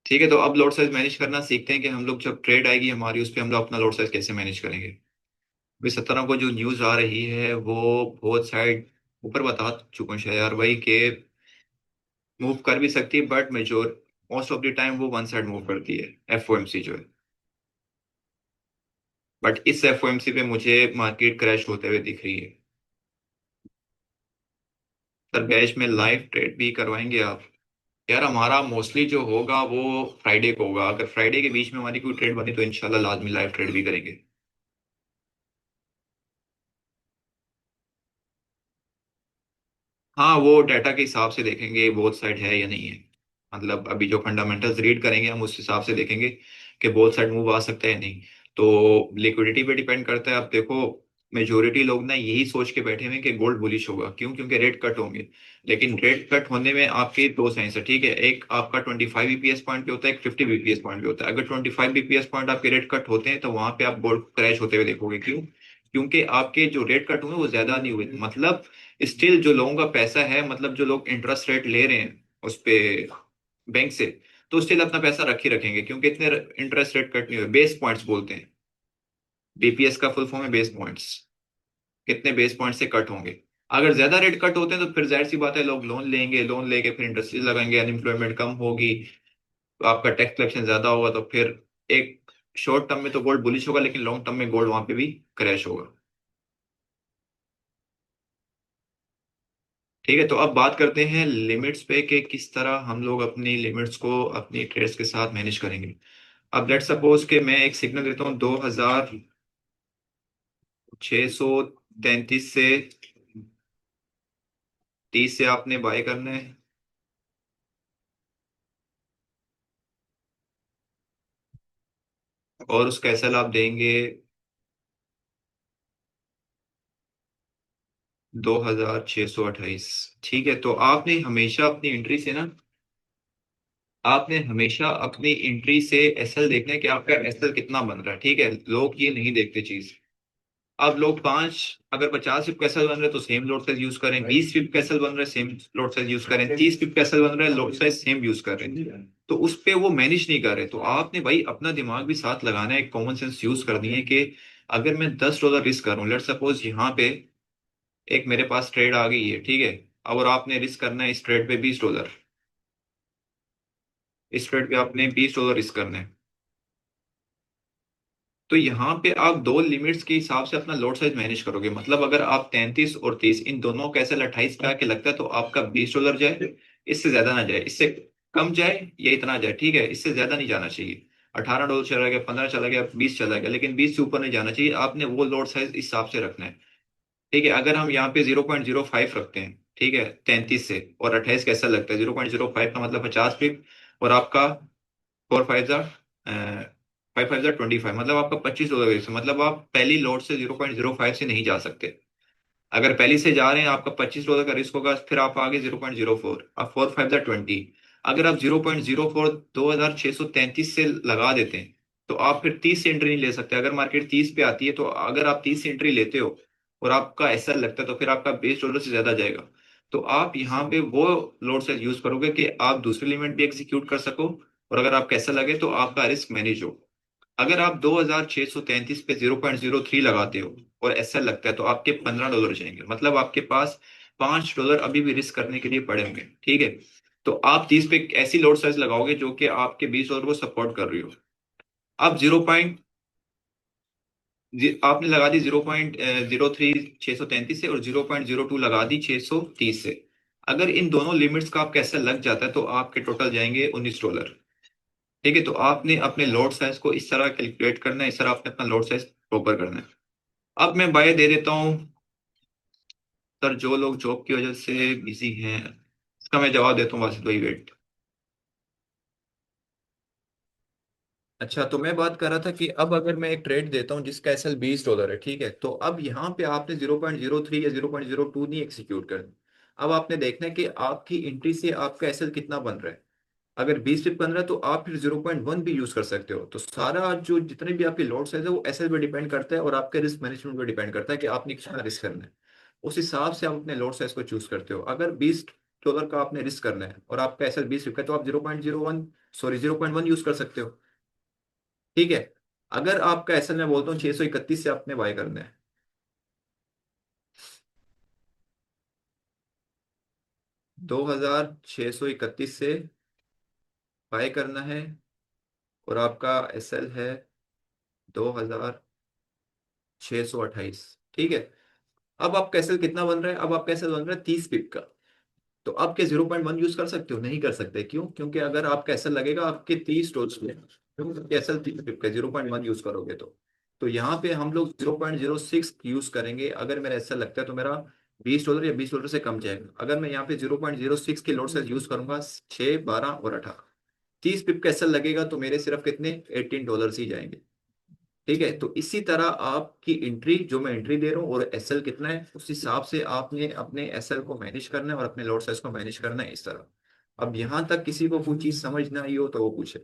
ठीक है, तो अब लोड साइज मैनेज करना सीखते हैं कि हम लोग जब ट्रेड आएगी हमारी, उस पर हम लोग अपना लोड साइज कैसे मैनेज करेंगे। अभी 17 को जो न्यूज आ रही है वो बहुत साइड ऊपर बता चुका हूँ यार भाई, के मूव कर भी सकती है, but majeure most of the time वो वन साइड मूव करती है, एफओएमसी जो है। बट इस एफओएमसी पे मुझे मार्केट क्रैश होते हुए दिख रही है। सर बैच में लाइव ट्रेड भी करवाएंगे आप? यार हमारा मोस्टली जो होगा वो फ्राइडे को होगा। अगर फ्राइडे के बीच में हमारी कोई ट्रेड बनी तो इंशाल्लाह लाजमी लाइव ट्रेड भी करेंगे। हाँ, वो डाटा के हिसाब से देखेंगे बोथ साइड है या नहीं है। मतलब अभी जो फंडामेंटल्स रीड करेंगे हम, उस हिसाब से देखेंगे कि बोथ साइड मूव आ सकता है या नहीं। तो लिक्विडिटी पे डिपेंड करता है। अब देखो, मेजोरिटी लोग ना यही सोच के बैठे हुए हैं कि गोल्ड बुलिश होगा, क्यों? क्योंकि रेट कट होंगे। लेकिन रेट कट होने में आपके दो साइंस है, ठीक है। एक आपका 25 बीपीएस पॉइंट पे होता है, एक 50 बीपीएस पॉइंट पे होता है। अगर 25 बीपीएस पॉइंट आपके रेट कट होते हैं तो वहां पे आप गोल्ड क्रैश होते हुए देखोगे। क्यों? क्योंकि आपके जो रेट कट हुए वो ज्यादा नहीं हुए, मतलब स्टिल जो लोगों का पैसा है, मतलब जो लोग इंटरेस्ट रेट ले रहे हैं उस पे बैंक से, तो स्टिल अपना पैसा रख ही रखेंगे, क्योंकि इतने इंटरेस्ट रेट कट नहीं हुए। बेस पॉइंट्स बोलते हैं, बीपीएस का फुल फॉर्म है बेस पॉइंट्स। कितने बेस पॉइंट से कट होंगे? अगर ज्यादा रेट कट होते हैं तो फिर जाहिर सी बात है लोग लोन लेंगे, लोन लेके फिर इंटरेस्ट लगाएंगे, अनएम्प्लॉयमेंट कम होगी, तो आपका टैक्स कलेक्शन ज्यादा होगा, तो फिर एक शॉर्ट टर्म में तो गोल्ड बुलिश होगा, लेकिन लॉन्ग टर्म में गोल्ड वहां पे भी क्रैश होगा। ठीक है, तो अब बात करते हैं लिमिट्स पे कि किस तरह हम लोग अपनी लिमिट्स को अपनी ट्रेड्स के साथ मैनेज करेंगे। अब लेट सपोज कि मैं एक सिग्नल देता हूँ 2000, 633 से 30 से आपने बाय करना है। और उसका एसएल आप देंगे 2628। ठीक है, तो आपने हमेशा अपनी एंट्री से ना, आपने हमेशा अपनी एंट्री से एसएल देखना है कि आपका एसएल कितना बन रहा है। ठीक है, लोग ये नहीं देखते चीज। अब लोग पांच, अगर 50 पिप कैसल बन रहे हैं तो सेम लोड साइज यूज करें, 20 पिप कैसल बन रहे हैं सेम लोड साइज यूज करें, 30 पिप कैसल बन रहे हैं लोड साइज सेम यूज कर रहे हैं। तो उस पे वो मैनेज नहीं कर रहे। तो आपने भाई अपना दिमाग भी साथ लगाना है, कॉमन सेंस यूज करनी है कि अगर मैं $10 रिस्क कर रहा हूँ, लेट सपोज यहाँ पे एक मेरे पास ट्रेड आ गई है, ठीक है। अब और आपने रिस्क करना है इस ट्रेड पे $20, इस ट्रेड पे आपने $20 रिस्क करना है। तो यहाँ पे आप दो लिमिट्स के हिसाब से अपना लोड साइज मैनेज करोगे। मतलब अगर आप 33 और 30 इन दोनों का ऐसे 28 पे आके लगता है तो आपका $20 जाए, इससे ज्यादा ना जाए, इससे कम जाए या इतना जाए। ठीक है, इससे ज्यादा नहीं जाना चाहिए। $18 चला गया, 15 चला गया, 20 चला गया, लेकिन 20 से ऊपर नहीं जाना चाहिए। आपने वो लोड साइज इस हिसाब से रखना है। ठीक है, अगर हम यहाँ पे 0.05 रखते हैं, ठीक है, 33 से, और 28 कैसा लगता है, 0.05 का मतलब 50 पिप, और आपका 4 5 5 5 25, मतलब आपका $25 से, मतलब आप पहली लोड से 0.05 से नहीं जा सकते। अगर पहली से जा रहे हैं आपका $25 का रिस्क होगा, फिर आप आगे 0.04, अब 4 5 20। अगर आप 0.04 2633 से लगा देते हैं तो आप फिर 30 से एंट्री नहीं ले सकते। अगर मार्केट 30 पे आती है तो अगर आप 30 से एंट्री लेते हो और आपका ऐसा लगता है तो फिर आपका $20 से ज्यादा जाएगा। तो आप यहाँ पे वो लोड साइज यूज करोगे कि आप दूसरी लिमिट भी एग्जीक्यूट कर सको, और अगर आपको ऐसा लगे तो आपका रिस्क मैनेज हो। अगर आप 2633 पे 0.03 लगाते हो और ऐसा लगता है तो आपके $15 जाएंगे। मतलब आपके पास $5 अभी भी रिस्क करने के लिए पड़े होंगे। ठीक है, तो आप 30 पे एक ऐसी लोड साइज लगाओगे जो कि आपके $20 को सपोर्ट कर रही हो। आप आपने लगा दी 0.03 633 से, और 0.02 लगा दी 630 से। अगर इन दोनों लिमिट्स का आप कैसे लग जाता है तो आपके टोटल जाएंगे $19। ठीक है, तो आपने अपने लोड साइज को इस तरह कैलकुलेट करना है, इस तरह आपने अपना लोड साइज प्रॉपर करना है। अब मैं बाय दे देता हूँ। सर, जो लोग जॉब की वजह से बिजी हैं, इसका मैं जवाब देता हूँ वासिफ भाई, वेट। अच्छा, तो मैं बात कर रहा था कि अब अगर मैं एक ट्रेड देता हूँ जिसका एसएल $20 है, ठीक है, तो अब यहाँ पे आपने 0.03 या 0.02 नहीं एक्सिक्यूट करना। अब आपने देखना है कि आपकी एंट्री से आपका एसएल कितना बन रहा है। अगर 20 पिप बन रहा है तो आप फिर 0.1 भी यूज कर सकते हो। तो सारा जो जितने भी आपके लॉट साइज है वो एसएल पे डिपेंड करता है और आपके रिस्क मैनेजमेंट पे डिपेंड करता है कि आपने कितना रिस्क करना है। उस हिसाब से आप अपने लॉट साइज को चूज करते हो। अगर $20 का आपने रिस्क करना है और आपका एसएल 20 पिप का है, तो आप 0.01, सॉरी 0.1 यूज कर सकते हो। ठीक है, अगर आपका एसएल मैं बोलता हूँ 631 से आपने बाय करना है, 2631 से बाय करना है, और आपका एसएल है 2628। ठीक है, अब आप कैसल कितना बन रहा है, अब आप कैसल बन रहा है 30 पिप का। तो आप क्या 0.1 यूज कर सकते हो? नहीं कर सकते। क्यों? क्योंकि अगर आप कैसल लगेगा आपके 30 टोल्स में, कैसल 30 पिप का 0.1 यूज करोगे तो यहाँ पे हम लोग 0.06 यूज करेंगे। अगर मेरा ऐसा लगता है तो मेरा $20 या $20 से कम जाएगा। अगर मैं यहाँ पे 0.06 के लोड से यूज करूंगा, 6 12 और 18, 30 पिप कैसल लगेगा तो मेरे सिर्फ कितने $18 ही जाएंगे। ठीक है, तो इसी तरह आपकी एंट्री, जो मैं एंट्री दे रहा हूँ और एसएल कितना है, उस हिसाब से आपने अपने एसएल को मैनेज करना है और अपने लॉट साइज को मैनेज करना है, इस तरह। अब यहां तक किसी को कोई चीज समझ ना आई हो तो वो पूछे।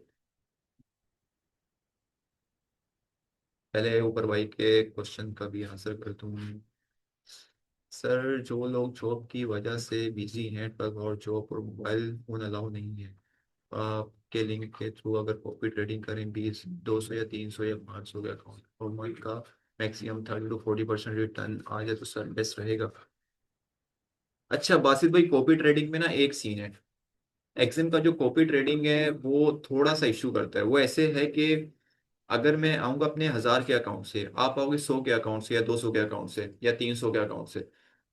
पहले ऊपर भाई के क्वेश्चन का भी आंसर कर दूं। सर, जो लोग जॉब की वजह से बिजी हैं, तब और जॉब और मोबाइल फोन अलाउ नहीं है, आपके लिंक के थ्रू अगर कॉपी ट्रेडिंग करें 20 200 या 300 या 500 का अकाउंट और मंथ का मैक्सिमम 30 to 40% रिटर्न आ जाए तो सर बेस्ट रहेगा। अच्छा बासित भाई, कॉपी ट्रेडिंग में ना एक सीन है। एक्सिम का जो कॉपी ट्रेडिंग है वो थोड़ा सा इशू करता है। वो ऐसे है कि अगर मैं आऊंगा अपने 1000 के अकाउंट से, आप आओगे 100 के अकाउंट से या 200 के अकाउंट से या 300 के अकाउंट से,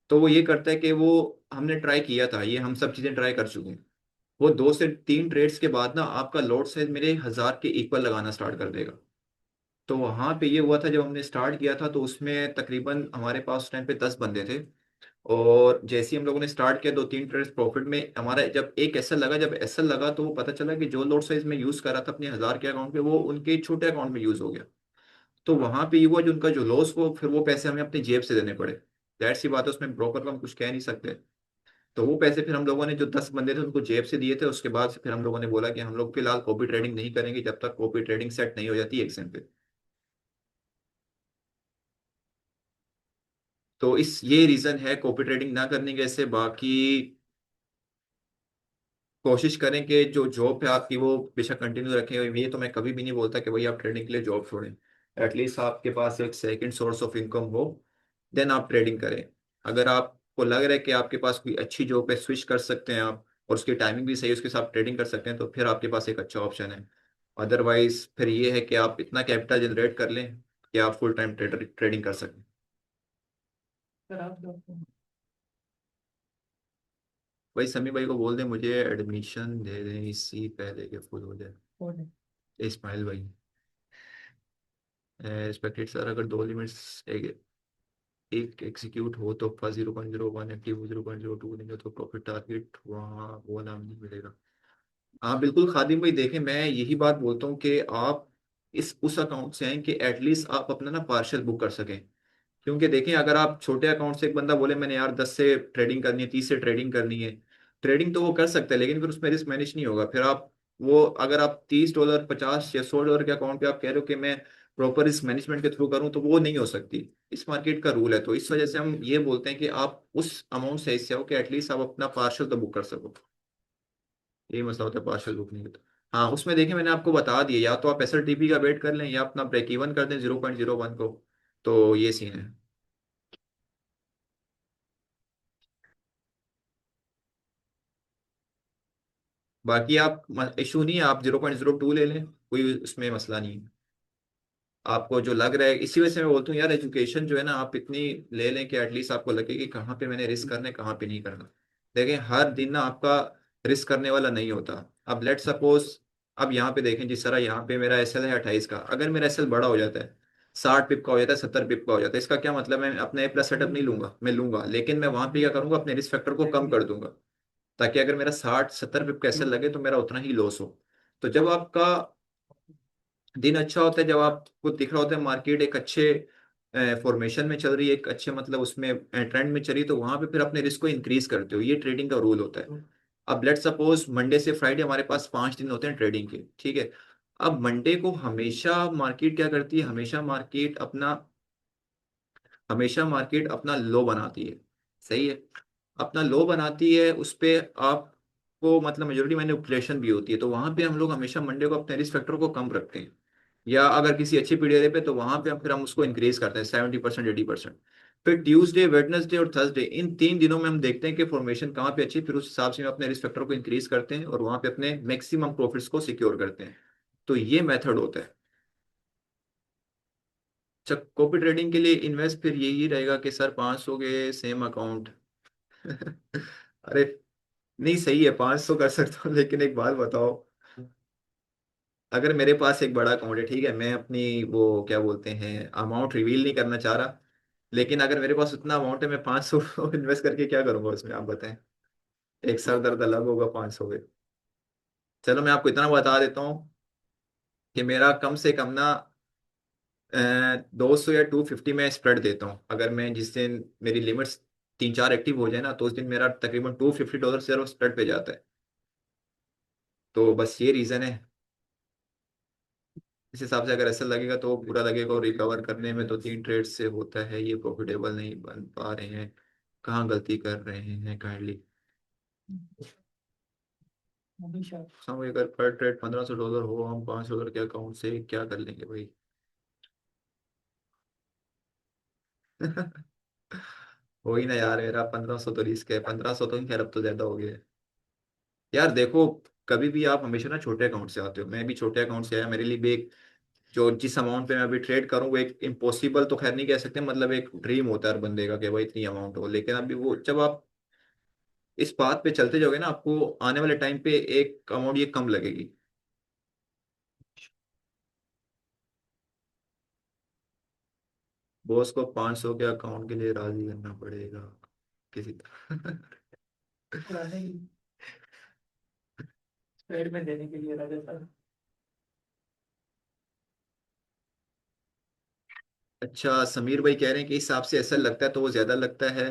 तो वो ये करता है कि वो, हमने ट्राई किया था, ये हम सब चीजें ट्राई कर चुके हैं, वो 2 से 3 ट्रेड्स के बाद ना आपका लॉट साइज मेरे 1000 के इक्वल लगाना स्टार्ट कर देगा। तो वहां पे ये हुआ था, जब हमने स्टार्ट किया था तो उसमें तकरीबन हमारे पास उस टाइम पे 10 बंदे थे। और जैसे ही हम लोगों ने स्टार्ट किया, 2-3 ट्रेड्स प्रॉफिट में हमारा, जब एक एसएल लगा, जब एसएल लगा तो वो पता चला कि जो लॉट साइज में यूज करा था अपने 1000 के अकाउंट पे, वो उनके छोटे अकाउंट में यूज हो गया। तो वहां पे ये हुआ, जो उनका जो लॉस, वो फिर वो पैसे हमें अपनी जेब से देने पड़े। जाहिर सी बात है, उसमें ब्रोकर को हम कुछ कह नहीं सकते। तो वो पैसे फिर हम लोगों ने, जो 10 बंदे थे, उनको जेब से दिए थे। उसके बाद से फिर हम लोगों ने बोला कि हम लोग फिलहाल कॉपी ट्रेडिंग नहीं करेंगे जब तक कॉपी ट्रेडिंग सेट नहीं हो जाती एक्सेल पे। तो इस ये रीजन है कॉपी ट्रेडिंग ना करने के। ऐसे बाकी कोशिश करें कि जो जॉब है आपकी वो बेशक कंटिन्यू रखें। ये तो मैं कभी भी नहीं बोलता कि भाई आप ट्रेडिंग के लिए जॉब छोड़ें। एटलीस्ट आपके पास एक सेकंड सोर्स ऑफ इनकम हो, देन आप ट्रेडिंग करें। अगर आपको लग रहा है कि आपके पास कोई अच्छी जॉब है, स्विच कर सकते हैं आप, और उसकी टाइमिंग भी सही है, उसके साथ ट्रेडिंग कर सकते हैं, तो फिर आपके पास एक अच्छा ऑप्शन है। अदरवाइज फिर ये है कि आप इतना कैपिटल जनरेट कर लें कि आप फुल टाइम ट्रेडिंग कर सकें। भाई समी भाई को बोल दें मुझे एडमिशन दे दें इसी पहले के फुल हो जाए। इस्माइल भाई। एक्सपेक्टेड सर, अगर दो लिमिट्स एक एग्जीक्यूट हो तो आपका 0.01 एक्टिव, 0.02 नहीं हो तो प्रॉफिट टारगेट वहाँ वो नाम नहीं मिलेगा। हाँ बिल्कुल खादिम भाई, देखें मैं यही बात बोलता हूँ कि आप इस उस अकाउंट से आए कि एटलीस्ट आप अपना ना पार्शल बुक कर सकें। क्योंकि देखें, अगर आप छोटे अकाउंट से, एक बंदा बोले मैंने यार 10 से ट्रेडिंग करनी है, 30 से ट्रेडिंग करनी है, ट्रेडिंग तो वो कर सकता है, लेकिन फिर उसमें रिस्क मैनेज नहीं होगा। फिर आप वो, अगर आप $30, 50 या $100 के अकाउंट पे आप कह रहे हो कि मैं प्रॉपर रिस्क मैनेजमेंट के थ्रू करूं, तो वो नहीं हो सकती। इस मार्केट का रूल है। तो इस वजह से हम ये बोलते हैं कि आप उस अमाउंट से हिस्से हो कि एटलीस्ट आप अपना पार्शल तो बुक कर सको। यही मसला होता है पार्शल बुक नहीं होता। हाँ उसमें देखिए, मैंने आपको बता दिया, या तो आप एसएलटीपी का वेट कर लें या अपना ब्रेक इवन कर दें 0.01 को। तो ये सीन है। बाकी आप, इशू नहीं है, आप 0.02 ले लें, कोई उसमें मसला नहीं है। आपको जो लग रहा है, इसी वजह से मैं बोलता हूँ यार, एजुकेशन जो है ना, आप इतनी ले लें कि एटलीस्ट आपको लगे कि कहाँ पे मैंने रिस्क करना है, कहाँ पे नहीं करना। देखें हर दिन ना आपका रिस्क करने वाला नहीं होता। अब लेट सपोज, अब यहाँ पे देखें, जिस तरह यहाँ पे मेरा एसएल है 28 का, अगर मेरा एसएल बड़ा हो जाता है, 60 पिप का हो जाता है, 70 पिप का हो जाता है, इसका क्या मतलब है? मैं अपना ए प्लस सेटअप नहीं लूंगा, मैं लूंगा, लेकिन मैं वहां पे क्या करूंगा, अपने रिस्क फैक्टर को कम कर दूंगा, ताकि अगर मेरा 60-70 पिप का एसएल लगे तो मेरा उतना ही लॉस हो। तो जब आपका दिन अच्छा होता है, जब आपको दिख रहा होता है मार्केट एक अच्छे फॉर्मेशन में चल रही है, एक अच्छे मतलब उसमें ट्रेंड में चली, तो वहां पे फिर अपने रिस्क को इंक्रीज करते हो। ये ट्रेडिंग का रूल होता है। अब लेट सपोज मंडे से फ्राइडे हमारे पास 5 दिन होते हैं ट्रेडिंग के, ठीक है। अब मंडे को हमेशा मार्केट क्या करती है, हमेशा मार्केट अपना लो बनाती है। सही है। अपना लो बनाती है, उस पे आपको मतलब मेजोरिटी मैनिपुलेशन भी होती है। तो वहां पे हम लोग हमेशा मंडे को अपने रिस्क फैक्टर को कम रखते हैं, या अगर किसी अच्छी पीरियड पे तो वहां पे हम उसको इंक्रीज करते हैं 70%, 80%। फिर ट्यूसडे, वेडनेसडे और थर्सडे, इन 3 दिनों में हम देखते हैं कि फॉर्मेशन कहाँ पे अच्छी है, फिर उस हिसाब से हम अपने रिस्क फैक्टर को इंक्रीज करते हैं और वहां पे अपने मैक्सिमम प्रॉफिट्स को सिक्योर करते हैं। तो ये मेथड होता है। अच्छा, कॉपी ट्रेडिंग के लिए इन्वेस्ट फिर यही रहेगा कि सर 500 के सेम अकाउंट। अरे नहीं, सही है, 500 कर सकता हूँ, लेकिन एक बात बताओ, अगर मेरे पास एक बड़ा अकाउंट है, ठीक है, मैं अपनी वो क्या बोलते हैं अमाउंट रिवील नहीं करना चाह रहा, लेकिन अगर मेरे पास उतना अमाउंट है, मैं 500 इन्वेस्ट करके क्या करूंगा उसमें, आप बताएं। एक सर दर्द अलग होगा 500 में। चलो मैं आपको इतना बता देता हूँ कि मेरा कम से कम ना 200 या 250 में स्प्रेड देता हूँ। अगर मैं जिस दिन मेरी लिमिट्स 3-4 एक्टिव हो जाए ना, तो उस दिन मेरा तकरीबन $250 से स्प्रेड पे जाता है। तो बस ये रीज़न है। इस हिसाब से अगर ऐसा लगेगा तो बुरा लगेगा, और रिकवर करने में तो 3 ट्रेड से होता है, ये प्रॉफिटेबल नहीं बन पा रहे हैं, कहाँ गलती कर रहे हैं काइंडली। समझ, अगर पर ट्रेड $1500 हो, हम $500 के अकाउंट से क्या कर लेंगे भाई। वही ना यार, मेरा 1500 तो रिस्क है, 1500 तो खैर अब तो ज्यादा हो गया है। यार देखो, कभी भी आप हमेशा ना छोटे अकाउंट से आते हो, मैं भी छोटे अकाउंट से आया, मेरे लिए भी एक, जो जिस अमाउंट पे मैं अभी ट्रेड करूँ वो एक इम्पॉसिबल तो खैर नहीं कह सकते, मतलब एक ड्रीम होता है हर बंदे का कि भाई इतनी अमाउंट हो, लेकिन अभी वो जब आप इस बात पे चलते जाओगे ना, आपको आने वाले टाइम पे एक अमाउंट ये कम लगेगी। बॉस को 500 के अकाउंट के लिए राजी करना पड़ेगा किसी पुराने पेड में देने के लिए राजस्थान। अच्छा, समीर भाई कह रहे हैं कि इस हिसाब से ऐसा लगता है तो वो ज्यादा लगता है।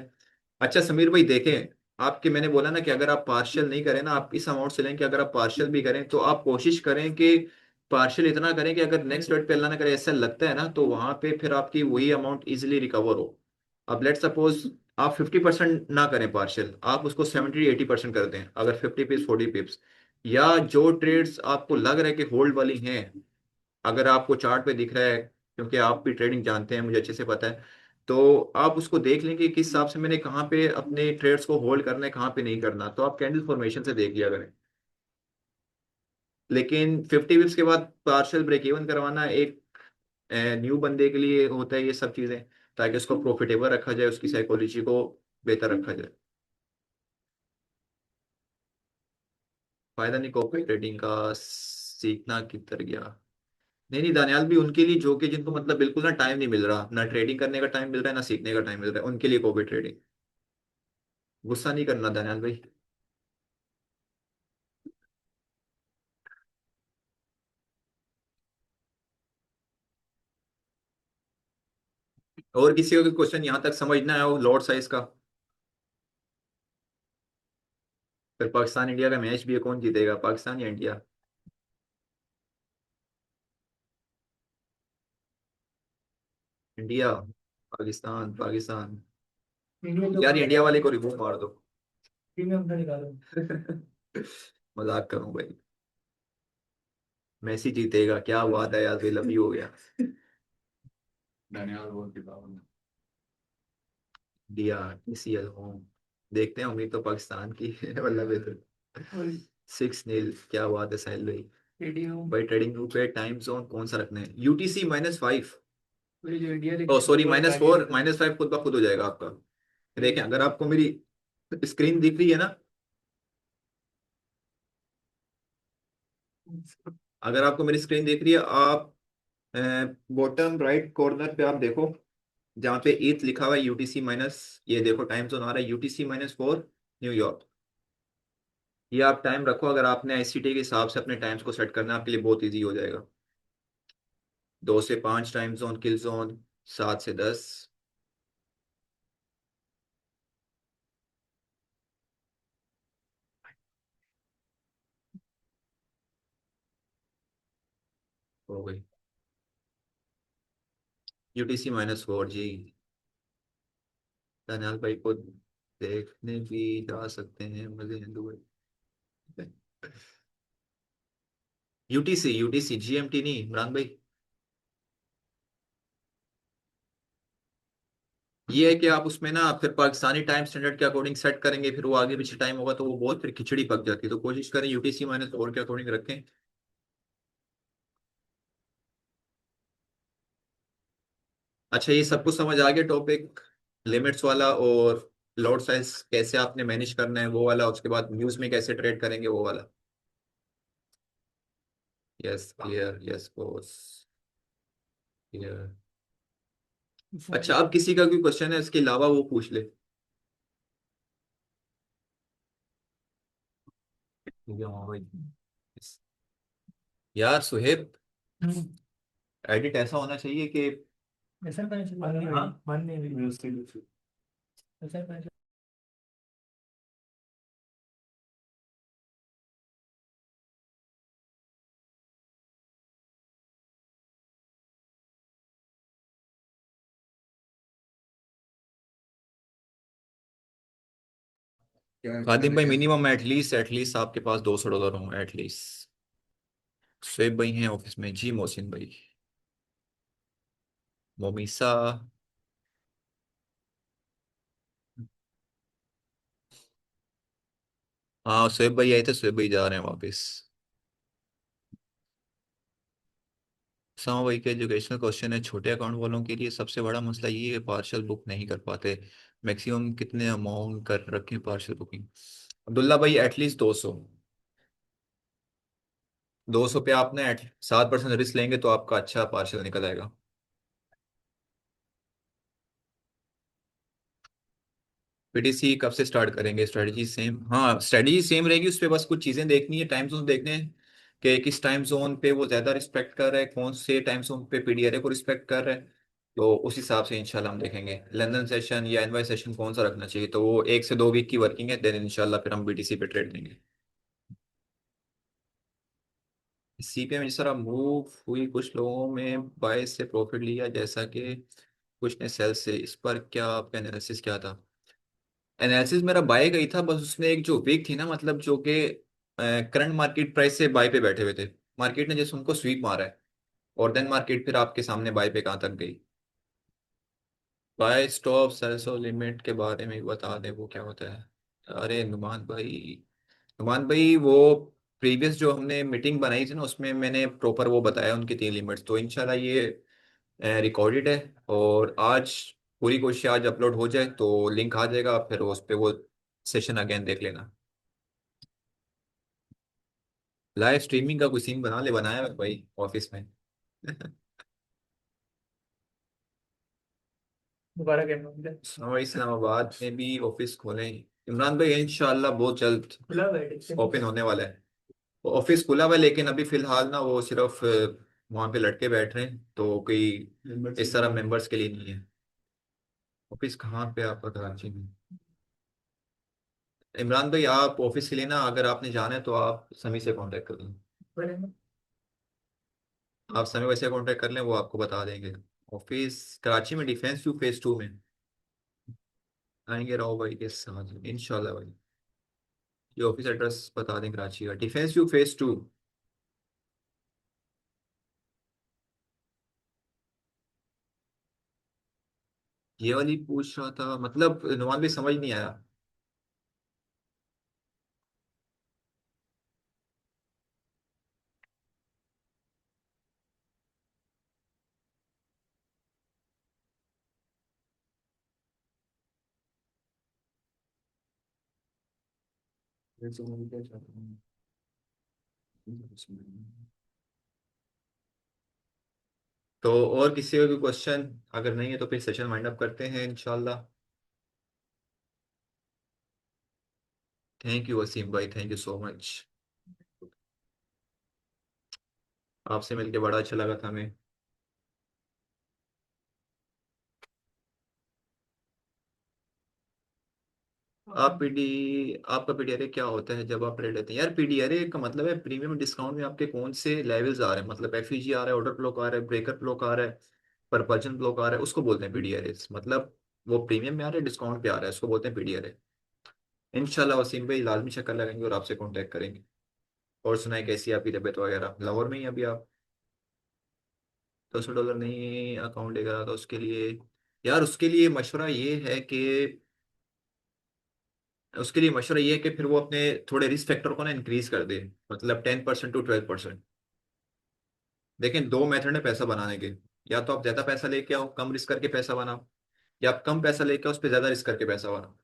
अच्छा समीर भाई देखें, आपके मैंने बोला ना कि अगर आप पार्शियल नहीं करें ना, आप इस अमाउंट से लें कि अगर आप पार्शियल भी करें तो आप कोशिश करें कि पार्शियल इतना करें कि अगर नेक्स्ट रेट पे अल्लाह ना करे ऐसा लगता है ना, तो वहां पे फिर आपकी वही अमाउंट इजिली रिकवर हो। अब लेट सपोज आप 50% ना करें पार्शियल, आप उसको 70-80% कर दें, अगर 50 पिप्स 40 पिप्स, या जो ट्रेड्स आपको लग रहा है कि होल्ड वाली हैं, अगर आपको चार्ट पे दिख रहा है, क्योंकि आप भी ट्रेडिंग जानते हैं मुझे अच्छे से पता है, तो आप उसको देख लें कि किस हिसाब से मैंने कहाँ पे अपने ट्रेड्स को होल्ड करना है कहाँ पे नहीं करना, तो आप कैंडल फॉर्मेशन से देख लिया करें। लेकिन 50 पिप्स के बाद पार्शियल ब्रेक इवन करवाना एक न्यू बंदे के लिए होता है ये सब चीजें, ताकि उसको प्रॉफिटेबल रखा जाए, उसकी साइकोलॉजी को बेहतर रखा जाए। फायदा नहीं कॉपी ट्रेडिंग का, सीखना किधर गया। नहीं नहीं दानियाल भी उनके लिए जो कि जिनको मतलब बिल्कुल ना टाइम नहीं मिल रहा, ना ट्रेडिंग करने का टाइम मिल रहा है ना सीखने का टाइम मिल रहा है, उनके लिए कॉपी ट्रेडिंग। गुस्सा नहीं करना दानियाल भाई। और किसी को क्वेश्चन यहाँ तक समझ ना आया हो लॉर्ड साइज का? फिर पाकिस्तान इंडिया का मैच भी है, कौन जीतेगा, पाकिस्तान या India? India. Pakistan Pakistan. India तो यार इंडिया वाले को रिमूव मार दो। प्रीमियम का निकालो। मजाक करूं भाई। मैसी जीतेगा, क्या बात है यार, भाई लंबी हो गया। धन्यवाद बहुत दिया। TCL home. देखते हैं, उम्मीद तो पाकिस्तान की है, मतलब इधर 6-0, क्या बात है साहिल भाई। भाई ट्रेडिंग ग्रुप पे टाइम जोन कौन सा रखना है? UTC-5। ओ सॉरी, -4 -5 खुद ब खुद हो जाएगा आपका। देखें अगर आपको मेरी स्क्रीन दिख रही है ना, अगर आपको मेरी स्क्रीन दिख रही है, आप बॉटम राइट कॉर्नर पे आप देखो, जहाँ पे ईथ लिखा हुआ है यूटीसी माइनस, ये देखो टाइम जोन आ रहा है UTC-4 न्यूयॉर्क। ये आप टाइम रखो, अगर आपने ICT के हिसाब से अपने टाइम्स को सेट करना है, आपके लिए बहुत इजी हो जाएगा। 2 से 5 टाइम जोन, किल जोन 7 से 10। हो गई। UTC-4 जी। धनियाल भाई को देखने भी जा सकते हैं, मजे हैं दुबई। UTC GMT नहीं इमरान भाई। ये है कि आप उसमें ना फिर पाकिस्तानी टाइम स्टैंडर्ड के अकॉर्डिंग सेट करेंगे, फिर वो आगे पीछे टाइम होगा तो वो बहुत फिर खिचड़ी पक जाती है, तो कोशिश करें UTC-4 के अकॉर्डिंग रखें। अच्छा ये सब कुछ समझ आ गया टॉपिक, लिमिट्स वाला और लॉट साइज कैसे आपने मैनेज करना है वो वाला, उसके बाद न्यूज में कैसे ट्रेड करेंगे वो वाला। Yes clear, yes boss, clear. अच्छा अब किसी का कोई क्वेश्चन है इसके अलावा वो पूछ ले। हाँ भाई। यार सुहेब, एडिट ऐसा होना चाहिए कि ऐसा करना चाहिए, मानने में व्यवस्थित। ऐसा करना चाहिए। खादिम भाई मिनिमम एटलीस्ट आपके पास $200 हो एटलीस्ट। शुएब भाई हैं ऑफिस में जी, मोहसिन भाई, मोमिसा। हाँ शुएब भाई आए थे, शुएब भाई जा रहे हैं वापस। समा भाई के एजुकेशनल क्वेश्चन है, छोटे अकाउंट वालों के लिए सबसे बड़ा मसला ये है पार्शल बुक नहीं कर पाते, मैक्सिमम कितने अमाउंट कर रखें पार्शल बुकिंग? अब्दुल्ला भाई एटलीस्ट 200। 200 पे आपने 7% रिस्क लेंगे तो आपका अच्छा पार्शल निकल आएगा। पीटीसी कब से स्टार्ट करेंगे? स्ट्रेटजी सेम, हाँ स्ट्रेटजी सेम रहेगी, उस पे बस कुछ चीजें देखनी है, टाइम जोन देखने हैं कि किस टाइम जोन पे वो ज्यादा रिस्पेक्ट कर रहा है, कौन से टाइम जोन पे पीडीआरए को रिस्पेक्ट कर रहा है। तो उस हिसाब से इंशाल्लाह हम देखेंगे लंदन सेशन या एनवाई सेशन कौन सा रखना चाहिए, तो वो 1 से 2 वीक की वर्किंग है, देन इंशाल्लाह फिर हम बीटीसी पे ट्रेड देंगे। सीपीएम में जिस तरह मूव हुई, कुछ लोगों में बाय से प्रॉफिट लिया जैसा कि कुछ ने सेल से, इस पर क्या आपका एनालिसिस क्या था? एनालिसिस मेरा बाय का ही था, बस उसमें एक जो वीक थी ना, मतलब जो कि करंट मार्केट प्राइस से बाय पे बैठे हुए थे, मार्केट ने जैसे उनको स्वीप मारा है, और देन मार्केट फिर आपके सामने बाय पे कहाँ तक गई। बाय स्टॉप सेल्सो लिमिट के बारे में बता दें, वो क्या होता है? अरे नुमान भाई, नुमान भाई वो प्रीवियस जो हमने मीटिंग बनाई थी ना, उसमें मैंने प्रॉपर वो बताया उनकी 3 लिमिट्स, तो इंशाल्लाह ये रिकॉर्डेड है। और आज पूरी कोशिश आज अपलोड हो जाए तो लिंक आ जाएगा, फिर उस पे वो सेशन अगेन देख लेना। लाइव स्ट्रीमिंग का कोई सीन बना ले, बनाया है भाई ऑफिस में। दोबारा कहना मुझे। और इस्लामाबाद में भी ऑफिस खोले इमरान भाई, इंशाल्लाह बहुत जल्द खुला हुआ है ठीक से। ओपन होने वाला है। ऑफिस खुला हुआ है, लेकिन अभी फिलहाल ना वो सिर्फ वहाँ पे लड़के बैठ रहे हैं, तो कोई इस तरह मेंबर्स के लिए नहीं है। ऑफिस कहाँ पे है आपका? कराची में? इमरान भाई आप ऑफिस के लिए ना, अगर आपने जाना है तो आप समी से कांटेक्ट कर लें। आप समी वैसे कांटेक्ट कर लें, वो आपको बता देंगे। ऑफिस कराची में डिफेंस व्यू फेज 2 में आएंगे, राव भाई के साथ इंशाल्लाह भाई। ये ऑफिस एड्रेस बता दें, कराची का डिफेंस व्यू फेज 2। ये वाली पूछ रहा था, मतलब नुमान भी समझ नहीं आया। तो और किसी का भी क्वेश्चन अगर नहीं है तो फिर सेशन वाइंड अप करते हैं इंशाल्लाह। थैंक यू वसीम भाई, थैंक यू सो मच। आपसे मिलके बड़ा अच्छा लगा था हमें। आपका पीडीआरए क्या होता है जब आप रेट लेते हैं? यार पीडीआरए का मतलब है प्रीमियम डिस्काउंट में आपके कौन से लेवल्स आ रहे हैं, मतलब एफईजी आ रहा है, ऑर्डर ब्लॉक आ रहा है, ब्रेकर ब्लॉक आ रहा है, परपल्जन ब्लॉक आ रहा है, उसको बोलते हैं पीडीआरए। मतलब वो प्रीमियम में आ रहा है, डिस्काउंट पे आ रहा है, उसको बोलते हैं पीडीआरए। इंशाल्लाह वसीम भाई लाजमी चक्कर लगाएंगे और आपसे कांटेक्ट करेंगे। और सुनाए कैसी है आपकी तबीयत वगैरह? लाहौर में ही अभी आप? $200 नहीं अकाउंट लेकर आता उसके लिए? यार उसके लिए मशवरा ये है कि फिर वो अपने थोड़े रिस्क फैक्टर को ना इंक्रीज कर दे, मतलब 10% to 12%। देखें, दो मेथड है पैसा बनाने के। या तो आप ज्यादा पैसा लेके आओ, कम रिस्क करके पैसा बनाओ, या आप कम पैसा लेके आओ, उस पर ज्यादा रिस्क करके पैसा बनाओ।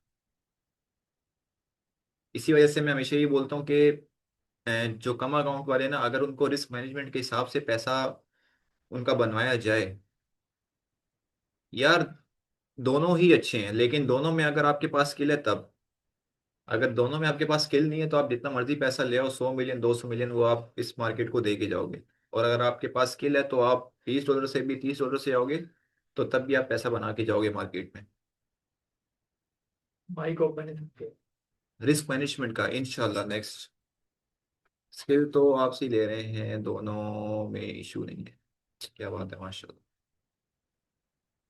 इसी वजह से मैं हमेशा ये बोलता हूँ कि जो कम अकाउंट वाले ना, अगर उनको रिस्क मैनेजमेंट के हिसाब से पैसा उनका बनवाया जाए, यार दोनों ही अच्छे हैं, लेकिन दोनों में अगर आपके पास स्किल है तब। अगर दोनों में आपके पास स्किल नहीं है तो आप जितना मर्जी पैसा ले आओ, 100 मिलियन 200 मिलियन, वो आप इस मार्केट को दे के जाओगे। और अगर आपके पास स्किल है तो आप $20 से भी, $30 से आओगे, तो तब भी आप पैसा बना के जाओगे मार्केट में। माइक ओपन है। रिस्क मैनेजमेंट का इंशाल्लाह नेक्स्ट। स्किल तो आपसे ही ले रहे हैं, दोनों में इशू नहीं है। क्या बात है, माशाल्लाह।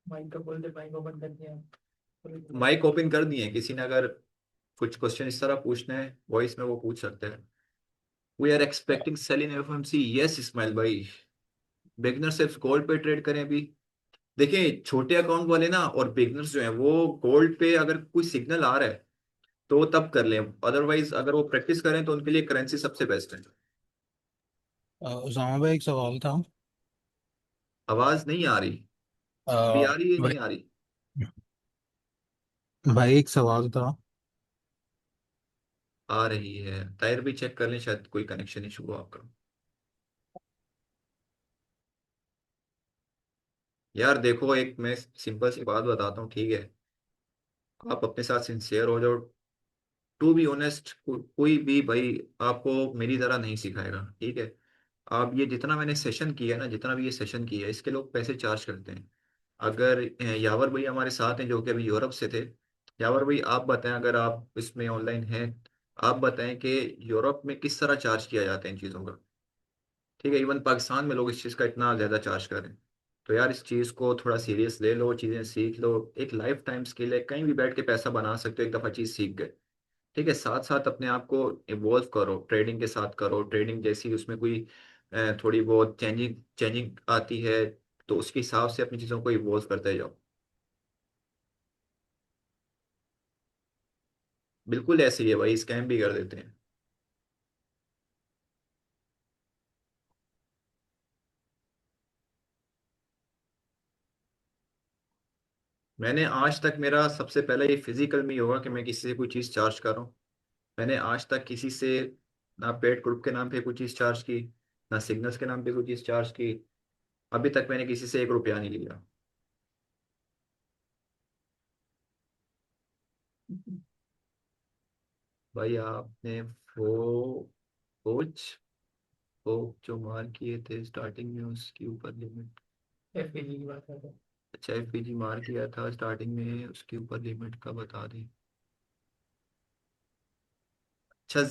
माइक का बोल दे, माइक ओपन कर दिया। माइक ओपन कर दिए, किसी ने अगर कुछ क्वेश्चन इस तरह पूछना है वॉइस में, वो पूछ सकते हैं। We are expecting sell in FMC, yes Ismail भाई। बिगनर सिर्फ गोल्ड पे ट्रेड करें अभी? देखिए छोटे अकाउंट वाले ना और बिगनर्स जो हैं, वो गोल्ड पे अगर कोई सिग्नल आ रहा है तो तब कर लें, अदरवाइज अगर वो प्रैक्टिस करें तो उनके लिए करेंसी सबसे बेस्ट है। उसामा भाई एक सवाल था। आवाज नहीं आ रही? अ, अभी आ रही है, भाई नहीं आ रही? भाई एक सवाल था। आ रही है, टायर भी चेक कर लें, शायद कोई कनेक्शन इशू हो आपका। यार देखो, एक मैं सिंपल सी बात बताता हूँ, ठीक है? आप अपने साथ सिंसियर हो जाओ। टू बी ऑनेस्ट, कोई भी भाई आपको मेरी तरह नहीं सिखाएगा, ठीक है। आप ये जितना मैंने सेशन किया है ना, जितना भी ये सेशन किया है, इसके लोग पैसे चार्ज करते हैं। अगर यावर भाई हमारे साथ हैं जो कि अभी यूरोप से थे। यावर भाई आप बताएं, अगर आप इसमें ऑनलाइन हैं, आप बताएं कि यूरोप में किस तरह चार्ज किया जाता है इन चीज़ों का। ठीक है, इवन पाकिस्तान में लोग इस चीज़ का इतना ज़्यादा चार्ज करें। तो यार इस चीज़ को थोड़ा सीरियस ले लो, चीज़ें सीख लो। एक लाइफ टाइम स्किल है, कहीं भी बैठ के पैसा बना सकते हो एक दफ़ा चीज़ सीख गए। ठीक है, साथ साथ अपने आप को इवॉल्व करो, ट्रेडिंग के साथ करो। ट्रेडिंग जैसी उसमें कोई थोड़ी बहुत चेंजिंग चेंजिंग आती है, तो उसके हिसाब से अपनी चीज़ों को इवॉल्व करते जाओ। बिल्कुल ऐसे ही है भाई, स्कैम भी कर देते हैं। मैंने आज तक, मेरा सबसे पहले ये फिजिकल में ही होगा कि मैं किसी से कोई चीज़ चार्ज कर रहा हूँ। मैंने आज तक किसी से ना पेड ग्रुप के नाम पे कोई चीज़ चार्ज की, ना सिग्नल्स के नाम पे कोई चीज़ चार्ज की। अभी तक मैंने किसी से 1 रुपया नहीं लिया। भाई आपने वो कोच वो जो मार किए थे स्टार्टिंग में, उसके ऊपर लिमिट। एफपीजी की बात कर रहे हैं। अच्छा, एफपीजी मार किया था स्टार्टिंग में, उसके ऊपर लिमिट का बता दें। अच्छा,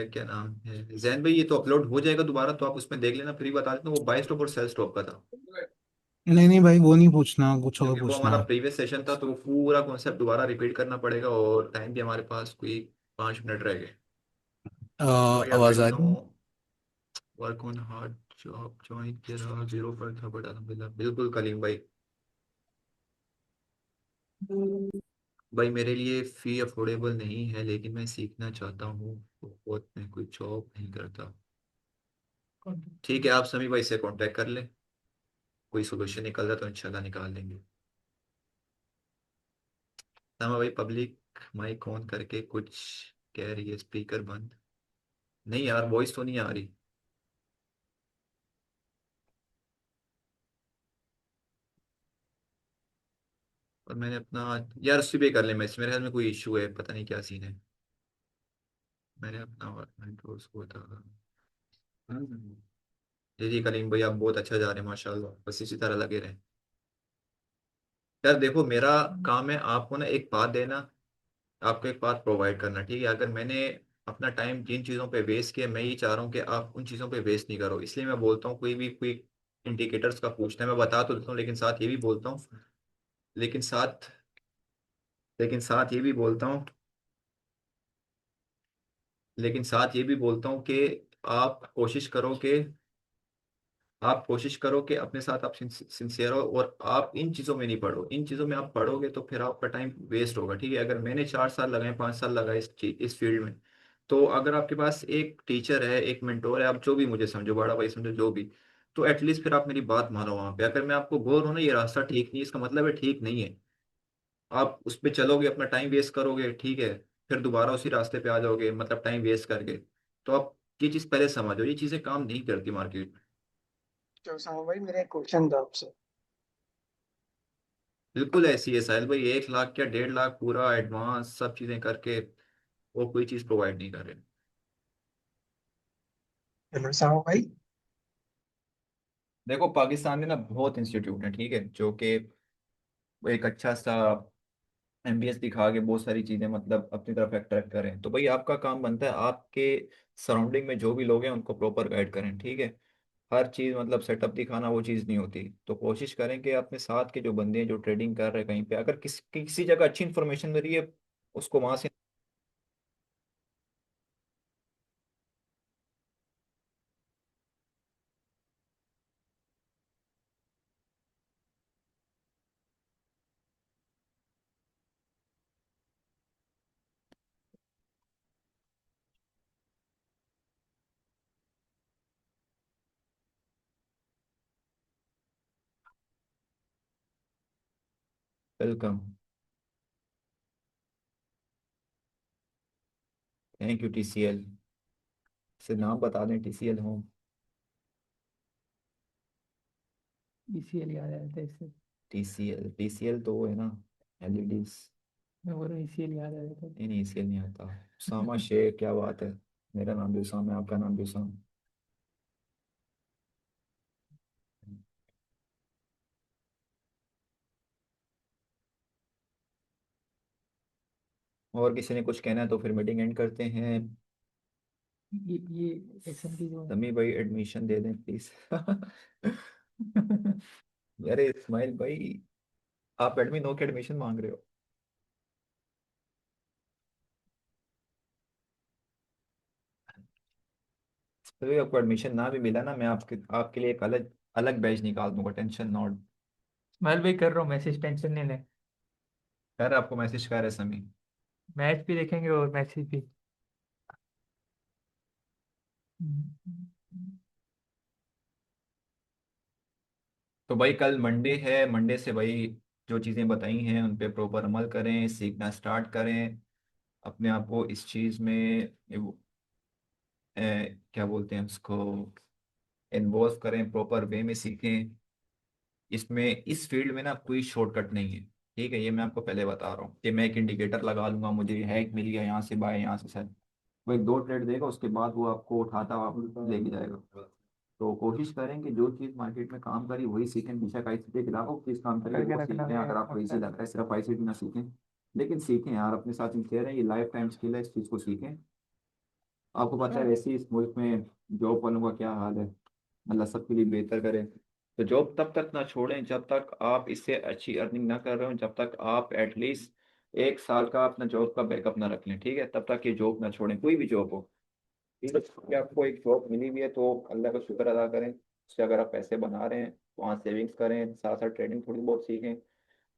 क्या नाम है जैन भाई, ये तो अपलोड हो जाएगा दोबारा, तो आप उसमें देख लेना, फिर ही बता देना। वो बाई स्टॉप और सेल स्टॉप का था। नहीं नहीं भाई, वो नहीं पूछना, कुछ और क्योंकि वो पूछना हमारा है। प्रीवियस सेशन था, तो वो पूरा कॉन्सेप्ट दोबारा रिपीट करना पड़ेगा, और टाइम भी हमारे पास कोई 5 मिनट रह गए। सॉरी यार, आवाज आ लेट नो रही work on hard job join किया था, 0 पर था, बट अलहमदिल्ला। बिल्कुल कलीम भाई। है? भाई मेरे लिए फ़ी अफोर्डेबल नहीं है, लेकिन मैं सीखना चाहता हूँ। बहुत, मैं कोई जॉब नहीं करता। ठीक है, आप समी भाई से कांटेक्ट कर लें। कोई सोल्यूशन निकल रहा तो इंशाल्लाह निकाल लेंगे। समा भाई पब्लिक माइक ऑन करके कुछ कह रही है, स्पीकर बंद। नहीं यार, वॉइस तो नहीं आ रही। और मैंने अपना, यार उससे भी कर ले, मैं मेरे ख्याल में कोई इशू है, पता नहीं क्या सीन है। मैंने अपना उसको बता। जी जी कलीम भाई, आप बहुत अच्छा जा रहे हैं माशाल्लाह, बस इसी तरह लगे रहें। यार देखो, मेरा काम है आपको ना एक बात देना, आपको एक बात प्रोवाइड करना, ठीक है। अगर मैंने अपना टाइम जिन चीज़ों पे वेस्ट किया, मैं ये चाह रहा हूँ कि आप उन चीज़ों पे वेस्ट नहीं करो। इसलिए मैं बोलता हूँ, कोई भी कोई इंडिकेटर्स का पूछना है, मैं बता तो देता हूँ, लेकिन साथ लेकिन साथ ये भी बोलता हूँ लेकिन साथ ये भी बोलता हूँ कि आप कोशिश करो कि आप कोशिश करो कि अपने साथ आप सिंसियर हो, और आप इन चीज़ों में नहीं पढ़ो। इन चीज़ों में आप पढ़ोगे तो फिर आपका टाइम वेस्ट होगा, ठीक है। अगर मैंने 4 साल लगाए, 5 साल लगाए इस फील्ड में, तो अगर आपके पास एक टीचर है, एक मेंटोर है, आप जो भी मुझे समझो, बड़ा भाई समझो, जो भी, तो एटलीस्ट फिर आप मेरी बात मानो वहाँ पे। अगर मैं आपको बोल रहा हूँ ना ये रास्ता ठीक नहीं, इसका मतलब है ठीक नहीं है। आप उस पर चलोगे, अपना टाइम वेस्ट करोगे, ठीक है, फिर दोबारा उसी रास्ते पे आ जाओगे, मतलब टाइम वेस्ट करके। तो आप ये चीज़ पहले समझो, ये चीज़ें काम नहीं करती मार्केट में। तो साहब भाई, मेरा एक क्वेश्चन था आपसे। बिल्कुल ऐसी है साहिल भाई, 1 लाख क्या 1.5 लाख पूरा एडवांस सब चीजें करके वो कोई चीज प्रोवाइड नहीं कर रहे। हेलो साहब भाई। देखो पाकिस्तान में ना बहुत इंस्टीट्यूट है, ठीक है, जो कि एक अच्छा सा एमबीएस दिखा के बहुत सारी चीजें मतलब अपनी तरफ अट्रैक्ट करें। तो भाई आपका काम बनता है आपके सराउंडिंग में जो भी लोग हैं उनको प्रॉपर गाइड करें, ठीक है। हर चीज मतलब सेटअप दिखाना वो चीज नहीं होती। तो कोशिश करें कि अपने साथ के जो बंदे हैं जो ट्रेडिंग कर रहे हैं कहीं पे, अगर किसी जगह अच्छी इन्फॉर्मेशन मिल रही है उसको वहां से। वेलकम। Thank you TCL. से नाम बता दें, टीसीएल होम। इसीलिए याद आया था इससे। टीसीएल टीसीएल तो वो है ना, एलईडीज। मैं बोल रहा हूँ इसीलिए याद आ रहा था। नहीं नहीं, इसलिए नहीं आता। उसामा शेख, क्या बात है। मेरा नाम भी उसाम है, आपका नाम भी उसाम। और किसी ने कुछ कहना है तो फिर मीटिंग एंड करते हैं। ये एसएमपी जो है। समी भाई एडमिशन दे दें प्लीज। अरे इस्माइल भाई, आप एडमिन हो के एडमिशन मांग रहे हो। तो आपको एडमिशन ना भी मिला ना, मैं आपके आपके लिए एक अलग अलग बैच निकाल दूंगा, टेंशन नॉट। स्माइल भाई कर रहा हूँ मैसेज, टेंशन नहीं ले। यार आपको मैसेज कर रहे हैं समी। मैच भी देखेंगे और मैसेज भी। तो भाई कल मंडे है, मंडे से भाई जो चीज़ें बताई हैं उन पे प्रॉपर अमल करें, सीखना स्टार्ट करें। अपने आप को इस चीज़ में क्या बोलते हैं उसको, इन्वॉल्व करें, प्रॉपर वे में सीखें। इसमें इस फील्ड में ना कोई शॉर्टकट नहीं है। ठीक है, ये मैं आपको पहले बता रहा हूँ कि मैं एक इंडिकेटर लगा लूंगा, मुझे हैक मिल गया, यहाँ से बाय, यहाँ से सेल। वो एक दो ट्रेड देगा, उसके बाद वो आपको उठाता हुआ आप लेके जाएगा। तो कोशिश करें कि जो चीज़ मार्केट में काम करी वही सीखें, बेशक आईसीटी के अलावा वो चीज़ काम करी करके वो रखना सीखें। भाई अगर आपको इजी आपका। लग रहा है सिर्फ आईसीटी ना सीखें, लेकिन सीखें यार, अपने साथ कह रहे हैं ये लाइफ टाइम स्किल है, इस चीज़ को सीखें। आपको पता है वैसे ही इस मुल्क में जॉब वालों का क्या हाल है। अल्लाह सबके लिए बेहतर करे। तो जॉब तब तक ना छोड़ें जब तक आप इससे अच्छी अर्निंग ना कर रहे हो, जब तक आप एटलीस्ट 1 साल का अपना जॉब का बैकअप ना रख लें। ठीक है, तब तक ये जॉब ना छोड़ें, कोई भी जॉब हो। ठीक है, कि आपको एक जॉब मिली हुई है तो अल्लाह का शुक्र अदा करें, उससे अगर आप पैसे बना रहे हैं तो वहाँ सेविंग्स करें, साथ साथ ट्रेडिंग थोड़ी बहुत सीखें।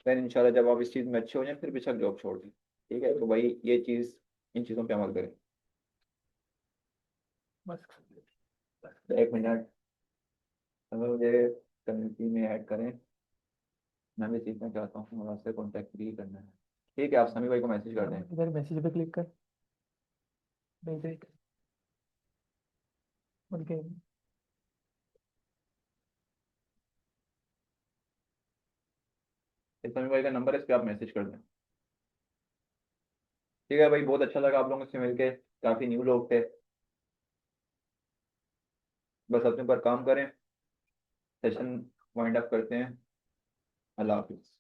फिर इंशाल्लाह जब आप इस चीज़ में अच्छे हो जाएं फिर बेशक जॉब छोड़ दें। ठीक है, तो भाई ये चीज़, इन चीज़ों पे अमल करें। बस। 1 मिनट, अगर मुझे कम्युनिटी में ऐड करें, मैं भी सीखना चाहता हूँ और आपसे कॉन्टैक्ट भी करना है। ठीक है, आप समी भाई को मैसेज कर दें। इधर मैसेज पे क्लिक कर। नहीं देख। उनके। इस समी भाई का नंबर है, इस पर आप मैसेज कर दें। ठीक है भाई, बहुत अच्छा लगा आप लोगों से मिलके, काफ़ी न्यू लोग थे। बस अपने पर काम करें, सेशन वाइंड अप करते हैं। अल्लाह हाफिज़।